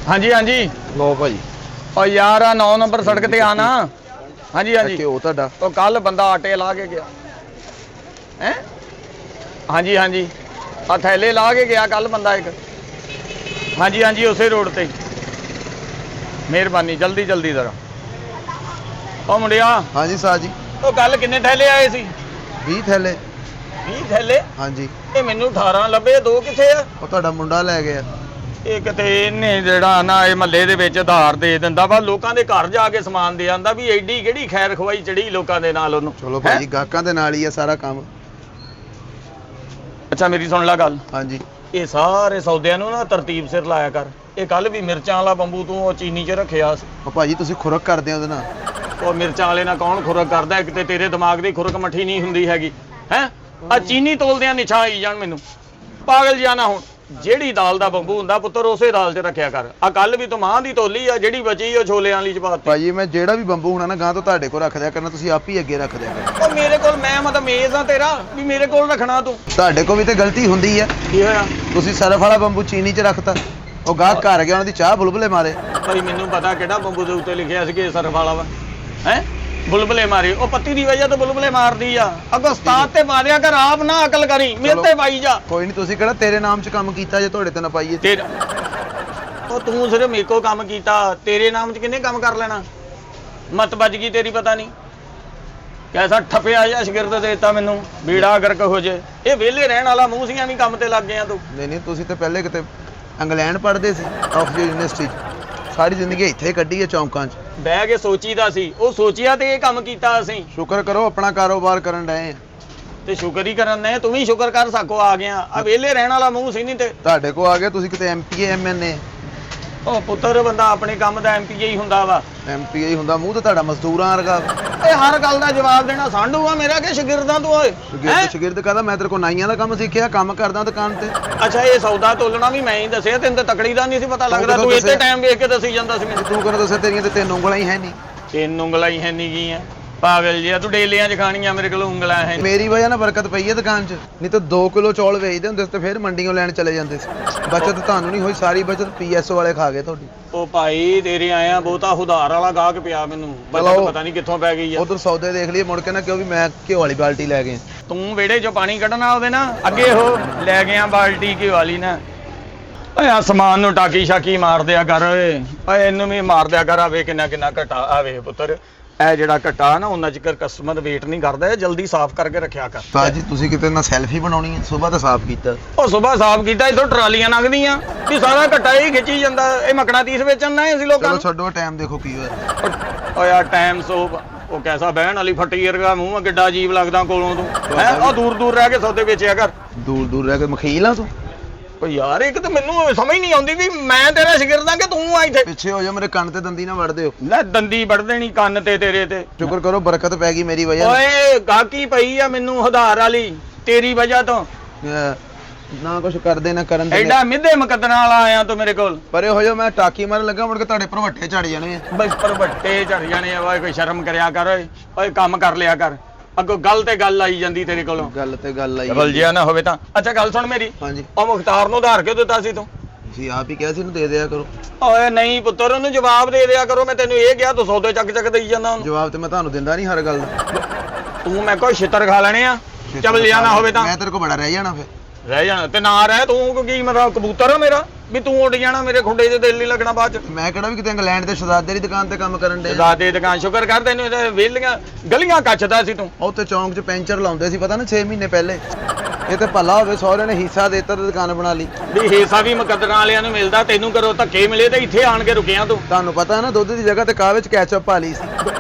ਹਾਂਜੀ ਹਾਂਜੀ ਲੋ ਭਾਜੀ। ਓ ਯਾਰ ਆ 9 ਨੰਬਰ ਸੜਕ ਤੇ ਆਣਾ। ਹਾਂਜੀ ਹਾਂਜੀ ਘਿਓ ਤੁਹਾਡਾ। ਉਹ ਕੱਲ ਬੰਦਾ ਆਟੇ ਲਾ ਕੇ ਗਿਆ ਹੈ। ਹਾਂਜੀ ਹਾਂਜੀ ਆ ਥੈਲੇ ਲਾ ਕੇ ਗਿਆ ਕੱਲ ਬੰਦਾ ਇੱਕ। ਹਾਂਜੀ ਹਾਂਜੀ ਉਸੇ ਰੋਡ ਤੇ। ਮਿਹਰਬਾਨੀ ਜਲਦੀ ਜਲਦੀ ਜ਼ਰਾ। ਉਹ ਮੁੰਡਿਆ। ਹਾਂਜੀ ਸਾਹ ਜੀ। ਉਹ ਕੱਲ ਕਿੰਨੇ ਥੈਲੇ ਆਏ ਸੀ? 20 ਥੈਲੇ। 20 ਥੈਲੇ? ਹਾਂਜੀ। ਇਹ ਮੈਨੂੰ 18 ਲੱਭੇ, 2 ਕਿੱਥੇ ਆ? ਉਹ ਤੁਹਾਡਾ ਮੁੰਡਾ ਲੈ ਗਿਆ। ਇਹ ਕਿਤੇ ਇਹਨੇ ਜਿਹੜਾ ਨਾ ਇਹ ਮਹੱਲੇ ਦੇ ਵਿੱਚ ਉਧਾਰ ਦੇ ਦਿੰਦਾ ਵਾ, ਲੋਕਾਂ ਦੇ ਘਰ ਜਾ ਕੇ ਸਮਾਨ ਦੇ ਆਂਦਾ ਵੀ ਐਡੀ ਕਿਹੜੀ ਖੈਰ ਖਵਾਈ ਚੜੀ ਲੋਕਾਂ ਦੇ ਨਾਲ ਉਹਨੂੰ। ਚਲੋ ਭਾਜੀ ਗਾਹਕਾਂ ਦੇ ਨਾਲ ਹੀ ਆ ਸਾਰਾ ਕੰਮ। ਅੱਛਾ ਮੇਰੀ ਸੁਣ ਲੈ ਗੱਲ। ਹਾਂਜੀ। ਇਹ ਸਾਰੇ ਸੌਦਿਆਂ ਨੂੰ ਨਾ ਤਰਤੀਬ ਸਿਰ ਲਾਇਆ ਕਰ। ਇਹ ਕੱਲ ਵੀ ਮਿਰਚਾਂ ਵਾਲਾ ਬੰਬੂ ਤੂੰ ਉਹ ਚੀਨੀ 'ਚ ਰੱਖਿਆ ਸੀ। ਉਹ ਭਾਜੀ ਤੁਸੀਂ ਖੁਰਕ ਕਰਦੇ ਹੋ ਉਹਦੇ ਨਾਲ। ਉਹ ਮਿਰਚਾਂ ਵਾਲੇ ਨਾਲ ਕੌਣ ਖੁਰਕ ਕਰਦਾ? ਇੱਕ ਤੇ ਤੇਰੇ ਦਿਮਾਗ ਦੀ ਖੁਰਕ ਮੱਠੀ ਨਹੀਂ ਹੁੰਦੀ ਹੈਗੀ ਹੈ। ਆ ਚੀਨੀ ਤੋਲਦਿਆਂ ਨਿਛਾਂ ਆਈ ਜਾਣ ਮੈਨੂੰ ਪਾਗਲ ਜਿਹਾ ਨਾ ਹੁਣ। ਜਿਹੜੀ ਦਾਲ ਦਾ ਬੰਬੂ ਹੁੰਦਾ ਪੁੱਤਰ ਉਸੇ ਦਾਲ 'ਚ ਰੱਖਿਆ ਕਰ। ਆ ਕੱਲ ਵੀ ਤੂੰ ਮਾਂ ਦੀ ਤੋਲੀ ਆ, ਜਿਹੜੀ ਬਚੀ ਉਹ ਛੋਲਿਆਂ ਵਾਲੀ 'ਚ ਪਾਤੀ। ਭਾਜੀ ਮੈਂ ਜਿਹੜਾ ਵੀ ਬੰਬੂ ਹੋਣਾ ਨਾ ਗਾਂ ਤੋਂ ਤੁਹਾਡੇ ਕੋਲ ਰੱਖ ਦਿਆ ਕਰਨਾ, ਤੁਸੀਂ ਆਪ ਹੀ ਅੱਗੇ ਰੱਖ ਦਿਆ ਕਰਨਾ। ਉਹ ਮੇਰੇ ਕੋਲ ਮੈਂ ਮਤਲਬ ਮੇਜ਼ ਆ ਤੇਰਾ ਵੀ ਮੇਰੇ ਕੋਲ ਰੱਖਣਾ ਤੂੰ? ਤੁਹਾਡੇ ਕੋਲ ਵੀ ਤੇ ਗਲਤੀ ਹੁੰਦੀ ਆ। ਕੀ ਹੋਇਆ? ਤੁਸੀਂ ਸਰਫ ਵਾਲਾ ਬੰਬੂ ਚੀਨੀ 'ਚ ਰੱਖਤਾ, ਉਹ ਗਾਹਕ ਘਰ ਗਿਆ ਉਹਨਾਂ ਦੀ ਚਾਹ ਬੁਲਬੁਲੇ ਮਾਰੇ। ਭਾਈ ਮੈਨੂੰ ਪਤਾ ਕਿਹੜਾ ਬੰਬੂ ਦੇ ਉੱਤੇ ਲਿਖਿਆ ਸੀ ਕਿ ਸਰਫ ਵਾਲਾ ਵਾ ਹੈ। ਬੁਲਬੁਲੇ ਮਾਰੇ ਉਹ ਪੱਤੀ ਦੀ ਵਜ੍ਹਾ ਤੋਂ ਬੁਲਬੁਲੇ ਮਾਰਦੀ ਆ। ਅੱਗੋਂ ਉਸਤਾਦ ਤੇ ਮਾਰਿਆ ਕਰ, ਆਪ ਨਾ ਅਕਲ ਕਰੀ ਮੇਰੇ ਤੇ ਪਾਈ ਜਾ। ਕੋਈ ਨਹੀਂ, ਤੁਸੀਂ ਕਿਹੜਾ ਤੇਰੇ ਨਾਮ 'ਚ ਕੰਮ ਕੀਤਾ ਜੇ ਤੁਹਾਡੇ ਤੇ ਨਾ ਪਾਈਏ। ਤੇਰਾ ਉਹ ਤੂੰ ਸਿਰਫ ਮੇਰੇ ਕੋਲ ਕੰਮ ਕੀਤਾ, ਤੇਰੇ ਨਾਮ 'ਚ ਕਿੰਨੇ ਕੰਮ ਕਰ ਲੈਣਾ? ਮਤ ਵੱਜ ਗਈ ਤੇਰੀ ਪਤਾ ਨਹੀਂ ਕੈਸਾ ਠੱਪਿਆ ਜਾਂ ਸ਼ਗਿਰਦ ਦੇਤਾ ਮੈਨੂੰ ਬੀੜਾ ਗਰਕ ਹੋ ਜੇ। ਇਹ ਵਿਹਲੇ ਰਹਿਣ ਵਾਲਾ ਮੂੰਹ ਸੀਆਂ ਵੀ ਕੰਮ ਤੇ ਲੱਗ ਗਿਆ ਤੂੰ। ਨਹੀਂ ਨਹੀਂ, ਤੁਸੀਂ ਤੇ ਪਹਿਲੇ ਕਿਤੇ ਇੰਗਲੈਂਡ ਪੜ੍ਹਦੇ ਸੀ ਆਕਸਫੋਰਡ ਯੂਨੀਵਰਸਿਟੀ 'ਚ, ਸਾਰੀ ਜ਼ਿੰਦਗੀ ਇੱਥੇ ਕੱਢੀ ਹੈ ਚੌਂਕਾਂ 'ਚ। ਬਹਿ ਕੇ ਸੋਚੀਦਾ ਸੀ, ਉਹ ਸੋਚਿਆ ਤੇ ਇਹ ਕੰਮ ਕੀਤਾ ਅਸੀਂ। ਸ਼ੁਕਰ ਕਰੋ ਆਪਣਾ ਕਾਰੋਬਾਰ ਕਰਨ ਡਏ ਆ। ਤੇ ਸ਼ੁਕਰ ਹੀ ਕਰਨ ਨੇ, ਤੂੰ ਵੀ ਸ਼ੁਕਰ ਕਰ ਸਕੋ ਆ ਗਿਆ। ਆ ਵਿਹਲੇ ਰਹਿਣ ਵਾਲਾ ਮੂੰਹ ਸੀ ਨਹੀਂ ਤੇ ਤੁਹਾਡੇ ਕੋਲ ਆ ਗਿਆ, ਤੁਸੀਂ ਕਿਤੇ ਐਮਪੀਏ ਐਮਐਨਏ। ਉਹ ਪੁੱਤਰ ਬੰਦਾ ਆਪਣੇ ਕੰਮ ਦਾ ਐਮਪੀਏ ਹੀ ਹੁੰਦਾ ਵਾ। ਐਮਪੀਏ ਹੁੰਦਾ, ਮੂੰਹ ਤੇ ਤੁਹਾਡਾ ਮਜ਼ਦੂਰਾਂ ਵਰਗਾ। ਇਹ ਹਰ ਗੱਲ ਦਾ ਜਵਾਬ ਦੇਣਾ ਸਾਂਢੂ ਆ ਮੇਰਾ ਕਿ ਸ਼ਾਗਿਰਦਾਂ ਤੂੰ ਓਏ? ਸ਼ਾਗਿਰਦ ਕਹਦਾ ਮੈਂ ਤੇਰੇ ਕੋਲ ਨਾਈਆਂ ਦਾ ਕੰਮ ਸਿੱਖਿਆ, ਕੰਮ ਕਰਦਾ ਦੁਕਾਨ ਤੇ। ਅੱਛਾ ਇਹ ਸੌਦਾ ਤੋਲਣਾ ਵੀ ਮੈਂ ਹੀ ਦੱਸਿਆ, ਤੈਨੂੰ ਤਾਂ ਤਕੜੀ ਦਾ ਨਹੀਂ ਸੀ ਪਤਾ ਲੱਗਦਾ। ਤੂੰ ਇੱਥੇ ਟਾਈਮ ਵੇਖ ਕੇ ਦੱਸੀ ਜਾਂਦਾ ਸੀ ਮੈਨੂੰ। ਤੂੰ ਕਹਿੰਦਾ ਦੱਸਿਆ ਤੇਰੀਆਂ ਤੇ 3 ਉਂਗਲਾਂ ਹੀ ਹੈ ਨਹੀਂ। 3 ਉਂਗਲਾਂ ਹੀ ਹੈ ਨਹੀਂ ਗੀਆਂ ਪਾਗਲ ਜਿਹਾ ਤੂੰ। ਡੇਲਿਆਂ 'ਚ ਖਾਣੀਆਂ ਮੇਰੇ ਕੋਲ ਉਂਗਲਾਂ ਹੈ। ਮੇਰੀ ਵਜ੍ਹਾ ਨਾਲ ਬਰਕਤ ਪਈ ਹੈ ਦੁਕਾਨ 'ਚ, ਨਹੀਂ ਤਾਂ 2 ਕਿਲੋ ਚੌਲ ਵੇਚਦੇ ਹੁੰਦੇ ਸੀ ਤੇ ਫਿਰ ਮੰਡੀੋਂ ਲੈਣ ਚਲੇ ਜਾਂਦੇ ਸੀ। ਬਚਤ ਤੁਹਾਨੂੰ ਨਹੀਂ ਹੋਈ, ਸਾਰੀ ਬਚਤ ਪੀਐਸਓ ਵਾਲੇ ਖਾ ਗਏ ਤੁਹਾਡੀ। ਉਹ ਭਾਈ ਤੇਰੇ ਆਇਆ ਬਹੁਤਾ ਉਧਾਰ ਵਾਲਾ ਗਾਹਕ ਪਿਆ ਮੈਨੂੰ, ਬਚਤ ਪਤਾ ਨਹੀਂ ਕਿੱਥੋਂ ਪੈ ਗਈ ਆ। ਉਧਰ ਸੌਦੇ ਦੇਖ ਲਈਏ ਮੁੜ ਕੇ ਨਾ ਕਿਉਂ ਵੀ ਮੈਂ ਘਿਓ ਵਾਲੀ ਬਾਲਟੀ ਲੈ ਗਿਆ। ਤੂੰ ਵਿਹੜੇ 'ਚੋਂ ਪਾਣੀ ਕੱਢਣਾ ਉਹਦੇ ਨਾ ਅੱਗੇ ਉਹ ਲੈ ਗਿਆ ਬਾਲਟੀ ਘਿਓ ਵਾਲੀ ਨਾ। ਓਏ ਆ ਸਮਾਨ ਨੂੰ ਟਾਕੀ ਸ਼ਾਕੀ ਮਾਰ ਦਿਆ ਕਰ ਓਏ। ਓਏ ਇਹਨੂੰ ਵੀ ਮਾਰ ਦਿਆ ਕਰ। ਆਵੇ ਕਿੰਨਾ ਕਿੰਨਾ ਘਟਾ ਆਵੇ ਪੁੱਤਰ। ਇਹ ਜਿਹੜਾ ਘਟਾ ਨਾ ਉਹਨਾਂ ਚਿਰ ਕਸਟਮਰ ਵੇਟ ਨਹੀਂ ਕਰਦਾ, ਇਹ ਜਲਦੀ ਸਾਫ਼ ਕਰਕੇ ਰੱਖਿਆ ਕਰ। ਭਾਜੀ ਤੁਸੀਂ ਕਿਤੇ ਨਾ ਸੈਲਫੀ ਬਣਾਉਣੀ ਹੈ, ਸਵੇਰ ਤਾਂ ਸਾਫ਼ ਕੀਤਾ। ਉਹ ਸਵੇਰ ਸਾਫ਼ ਕੀਤਾ, ਇੱਥੋਂ ਟਰਾਲੀਆਂ ਲੰਘਦੀਆਂ ਵੀ ਸਾਰਾ ਘਟਾ ਹੀ ਖਿੱਚੀ ਜਾਂਦਾ। ਇਹ ਮਕਣਾ 30 ਵੇਚਣ ਨਾ ਅਸੀਂ ਲੋਕਾਂ ਚਲੋ ਨੂੰ। ਛੱਡੋ ਟਾਈਮ ਦੇਖੋ ਕੀ ਹੋਇਆ। ਓ ਯਾਰ ਟਾਈਮ ਸੋਪ ਉਹ ਕੈਸਾ ਬਹਿਣ ਵਾਲੀ ਫੱਟੀ ਵਰਗਾ ਮੂੰਹ ਆ, ਕਿੱਡਾ ਅਜੀਬ ਲੱਗਦਾ ਕੋਲੋਂ ਤੂੰ ਹੈ। ਉਹ ਦੂਰ ਦੂਰ ਰਹਿ ਕੇ ਸੌਦੇ ਵੇਚਿਆ ਕਰ। ਦੂਰ ਦੂਰ ਰਹਿ ਕੇ ਮਖੀਲ ਆ ਤੂੰ। ਓ ਯਾਰ ਇੱਕ ਤਾਂ ਮੈਨੂੰ ਸਮਝ ਨਹੀਂ ਆਉਂਦੀ ਵੀ ਮੈਂ ਤੇਰਾ ਸ਼ਾਗਿਰਦ ਆ ਕਿ ਤੂੰ ਆ ਇੱਥੇ। ਪਿੱਛੇ ਹੋ ਜਾ, ਮੇਰੇ ਕੰਨ ਤੇ ਦੰਦੀ ਨਾ ਵੜ ਦਿਓ। ਲੈ ਦੰਦੀ ਵੜ ਦੇਣੀ ਕੰਨ ਤੇ ਤੇਰੇ ਤੇ। ਸ਼ੁਕਰ ਕਰੋ ਬਰਕਤ ਪੈ ਗਈ ਮੇਰੀ ਵਜ੍ਹਾ ਓਏ ਗਾਹਕੀ ਪਈ ਆ ਮੈਨੂੰ ਹਜ਼ਾਰ ਵਾਲੀ ਤੇਰੀ ਵਜ੍ਹਾ ਤੋਂ। ਨਾ ਕੁਛ ਕਰਦੇ ਨਾ ਕਰਨ ਦੇ। ਐਡਾ ਮਿੱਧੇ ਮੁਕੱਦਰਾਂ ਵਾਲਾ ਆਇਆ ਤੂੰ ਮੇਰੇ ਕੋਲ। ਪਰੇ ਹੋ ਜਾ, ਮੈਂ ਟਾਕੀ ਮਾਰਨ ਲੱਗਾ ਮੁੜ ਕੇ ਤੁਹਾਡੇ ਭਰਵੱਟੇ ਝੜ ਜਾਣੇ ਆ। ਬਸ ਭਰਵੱਟੇ ਝੜ ਜਾਣੇ ਆ। ਓਏ ਕੋਈ ਸ਼ਰਮ ਕਰਿਆ ਕਰ ਓਏ। ਓਏ ਕੰਮ ਕਰ ਲਿਆ ਕਰ। ਅੱਗੋਂ ਗੱਲ ਤੇ ਗੱਲ ਆਈ ਜਾਂਦੀ ਤੇਰੇ ਕੋਲੋਂ। ਗੱਲ ਤੇ ਗੱਲ ਆਈ ਬਲ ਜਿਆ ਨਾ ਹੋਵੇ ਤਾਂ। ਅੱਛਾ ਗੱਲ ਸੁਣ ਮੇਰੀ। ਹਾਂਜੀ। ਉਹ ਮੁਖਤਾਰ ਨੂੰ ਉਧਾਰ ਕਿਉਂ ਦਿੱਤਾ ਸੀ ਤੂੰ? ਤੁਸੀਂ ਆਪ ਹੀ ਕਿਹਾ ਸੀ ਇਹਨੂੰ ਦੇ ਦਿਆ ਕਰੋ। ਓਏ ਨਹੀਂ ਪੁੱਤਰ ਉਹਨੂੰ ਜਵਾਬ ਦੇ ਦਿਆ ਕਰੋ। ਮੈਂ ਤੈਨੂੰ ਇਹ ਕਿਹਾ ਤੂੰ ਸੌਦੇ ਚੱਕ ਚੱਕ ਦੇਈ ਜਾਂਦਾ ਉਹਨੂੰ। ਜਵਾਬ ਤੇ ਮੈਂ ਤੁਹਾਨੂੰ ਦਿੰਦਾ ਨਹੀਂ ਹਰ ਗੱਲ ਦਾ। ਤੂੰ ਮੈਂ ਕੋਈ ਛਿੱਤਰ ਖਾ ਲੈਣੇ ਆ। ਚੱਲ ਲਿਆ ਨਾ ਹੋਵੇ ਤਾਂ ਮੈਂ ਤੇਰੇ ਕੋਲ ਬੜਾ ਰਹਿ ਜਾਣਾ ਫਿਰ। ਰਹਿ ਜਾਣਾ ਤੇ ਨਾ ਰਹਿ ਤੂੰ। ਕੀ ਮਤਲਬ ਕਬੂਤਰ ਆ ਮੇਰਾ ਵੀ ਤੂੰ ਉੱਡ ਜਾਣਾ? ਮੇਰੇ ਖੁੱਡੇ 'ਚ ਦਿਲ ਨਹੀਂ ਲੱਗਣਾ ਬਾਅਦ 'ਚ। ਮੈਂ ਕਿਹੜਾ ਵੀ ਕਿਤੇ ਇੰਗਲੈਂਡ ਦੇ ਸ਼ਹਜ਼ਾਦੇ ਦੀ ਦੁਕਾਨ ਤੇ ਕੰਮ ਕਰਨ ਦੇ। ਦਾਦੇ ਦੁਕਾਨ ਸ਼ੁਕਰ ਕਰ ਤੈਨੂੰ ਇਹਦੇ ਵਿਹਲੀਆਂ ਗਲੀਆਂ ਕੱਚਦਾ ਸੀ ਤੂੰ। ਉੱਥੇ ਚੌਂਕ 'ਚ ਪੈਂਚਰ ਲਾਉਂਦੇ ਸੀ ਪਤਾ ਨਾ 6 ਮਹੀਨੇ ਪਹਿਲੇ। ਇਹ ਤੇ ਭੱਲਾ ਹੋਵੇ ਸਹੁਰੇ ਨੇ ਹਿੱਸਾ ਦੇਤਾ ਤੇ ਦੁਕਾਨ ਬਣਾ ਲਈ। ਵੀ ਹਿੱਸਾ ਵੀ ਮੁਕੱਦਰਾਂ ਵਾਲਿਆਂ ਨੂੰ ਮਿਲਦਾ, ਤੈਨੂੰ ਕਰੋ ਧੱਕੇ ਮਿਲੇ ਤੇ ਇੱਥੇ ਆਣ ਕੇ ਰੁਕਿਆ ਤੂੰ। ਤੁਹਾਨੂੰ ਪਤਾ ਹੈ ਨਾ ਦੁੱਧ ਦੀ ਜਗ੍ਹਾ ਤੇ ਕਾਹ ਵਿੱਚ ਕੈਚਅਪ ਪਾ ਲਈ ਸੀ।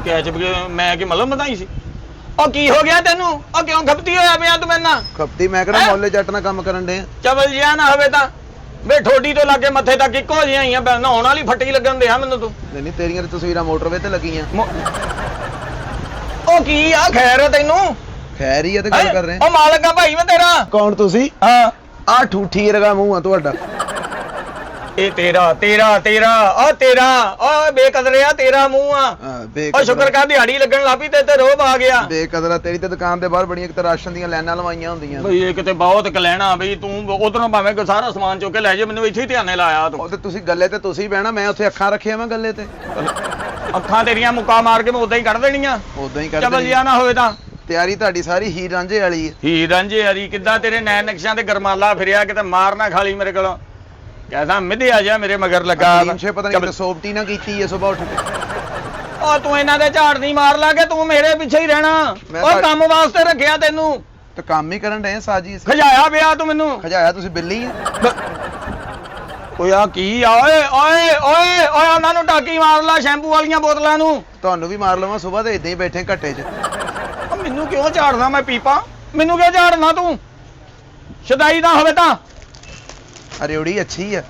ਕੈਚ ਮੈਂ ਕਿ ਮਲਮ ਵਧਾਈ ਸੀ। ਉਹ ਕੀ ਹੋ ਗਿਆ ਤੈਨੂੰ? ਉਹ ਕਿਉਂ ਖਪਤੀ ਹੋਇਆ ਪਿਆ ਤੂੰ ਮੇਰੇ ਨਾਲ? ਖਪਤੀ ਮੈਂ ਕਿਹੜਾ ਮੌਲੇ ਜੱਟ ਨਾਲ ਕੰਮ ਕਰਨ ਦੇ। ਚਵਲ ਜਿਆ ਨਾ ਹੋਵੇ ਤਾਂ ਵੇ ਠੋਡੀ ਤੋਂ ਲਾਗੇ ਮੱਥੇ ਤੱਕ ਇੱਕੋ ਜਿਹੀਆਂ ਹੀ ਆ। ਨਹਾਉਣ ਵਾਲੀ ਫੱਟੀ ਲੱਗਣ ਦੇ ਆ ਮੈਨੂੰ ਤੂੰ। ਨਹੀਂ ਨਹੀਂ, ਤੇਰੀਆਂ ਤੇ ਤਸਵੀਰਾਂ ਮੋਟਰਵੇ ਤੇ ਲੱਗੀਆਂ। ਉਹ ਕੀ ਆ ਖੈਰ ਹੈ ਤੈਨੂੰ? ਖੈਰ ਹੀ ਆ ਤੇ ਗੱਲ ਕਰ ਰਹੇ। ਉਹ ਮਾਲਕ ਆ ਭਾਈ ਮੈਂ ਤੇਰਾ। ਕੌਣ ਤੁਸੀਂ? ਹਾਂ ਆ ਠੂਠੀ ਵਰਗਾ ਮੂੰਹ ਆ ਤੁਹਾਡਾ। ਇਹ ਤੇਰਾ ਓ ਬੇਕਦਰਿਆ ਤੇਰਾ ਮੂੰਹ ਆ ਓ ਸ਼ੁਕਰ ਕਰ ਦਿਹਾੜੀ ਲੱਗਣ ਲੱਪੀ ਤੇ ਰੋਬ ਆ ਗਿਆ। ਬੇਕਦਰਾ ਤੇਰੀ ਤੇ ਦੁਕਾਨ ਦੇ ਬਾਹਰ ਬੜੀਆਂ ਇੱਕ ਤਾਂ ਰਾਸ਼ਨ ਦੀਆਂ ਲਾਈਨਾਂ ਲਵਾਈਆਂ ਹੁੰਦੀਆਂ ਬਈ ਇਹ ਕਿਤੇ ਬਹੁਤ ਕਲੈਣਾ ਬਈ ਤੂੰ ਉਧਰੋਂ ਭਾਵੇਂ ਕੋਈ ਸਾਰਾ ਸਮਾਨ ਚੁੱਕ ਕੇ ਲੈ ਜਾ ਮੈਨੂੰ ਇੱਥੇ ਹੀ ਧਿਆਨੇ ਲਾਇਆ ਤੂੰ। ਉਹ ਤੇ ਤੁਸੀਂ ਗੱਲੇ ਤੇ ਤੁਸੀਂ ਬਹਿਣਾ, ਮੈਂ ਉੱਥੇ ਅੱਖਾਂ ਰੱਖੀਆਂ ਮੈਂ ਗੱਲੇ ਤੇ। ਅੱਖਾਂ ਤੇਰੀਆਂ ਮੁੱਕਾ ਮਾਰ ਕੇ ਮੈਂ ਉਦਾਂ ਹੀ ਕੱਢ ਦੇਣੀਆਂ। ਉਦਾਂ ਹੀ ਚਬਲ ਕਰਦੇ ਜਿਆ ਨਾ ਹੋਵੇ ਤਾਂ। ਤਿਆਰੀ ਤੁਹਾਡੀ ਸਾਰੀ ਹੀਰ ਰਾਂਝੇ ਵਾਲੀ ਹੈ। ਹੀ ਰਾਂਝੇ ਯਾਰੀ ਕਿੱਦਾਂ ਤੇਰੇ ਨੈਣ ਨਕਸ਼ਿਆਂ ਤੇ ਗਰਮਾਲਾ ਫਿਰਿਆ ਕਿਤੇ ਮਾਰ ਨਾ ਖਾਲੀ ਮੇਰੇ ਕੋਲੋਂ। ਕਹਿੰਦਾ ਮਿੱਧਿਆ ਜਾ ਮੇਰੇ ਮਗਰ ਲੱਗਾ। ਟੀਮਸ਼ੇ ਪਤਾ ਨਹੀਂ ਸੋਪਟੀ ਨਾ ਕੀਤੀ ਹੈ ਸਵੇਰ ਉੱਠ ਕੇ। ਓ ਤੂੰ ਇਹਨਾਂ ਦੇ ਝਾੜ ਨਹੀਂ ਮਾਰ ਲਾ ਕੇ ਤੂੰ ਮੇਰੇ ਪਿੱਛੇ ਹੀ ਰਹਿਣਾ। ਓ ਕੰਮ ਵਾਸਤੇ ਰੱਖਿਆ ਤੈਨੂੰ ਤੇ ਕੰਮ ਹੀ ਕਰਨ ਡਏ ਸਾਜੀ। ਖਜਾਇਆ ਪਿਆ ਤੂੰ ਮੈਨੂੰ। ਖਜਾਇਆ ਤੁਸੀਂ ਬਿੱਲੀ ਹੈ। ਓਏ ਆ ਕੀ ਆ ਓਏ ਉਹਨਾਂ ਨੂੰ ਟਾਕੀ ਮਾਰ ਲਾ ਸ਼ੈਂਪੂ ਵਾਲੀਆਂ ਬੋਤਲਾਂ ਨੂੰ। ਤੁਹਾਨੂੰ ਵੀ ਮਾਰ ਲਵਾਂ ਸਵੇਰ ਤੇ ਇਦਾਂ ਹੀ ਬੈਠੇ ਘੱਟੇ 'ਚ। ਓ ਮੈਨੂੰ ਕਿਉਂ ਝਾੜਦਾ ਮੈਂ ਪੀਪਾ? ਮੈਨੂੰ ਕਿਉਂ ਝਾੜਨਾ ਤੂੰ? ਸ਼ਦਾਈ ਨਾ ਹੋਵੇ ਤਾਂ ਅਰੇਉੜੀ ਅੱਛੀ ਹੈ।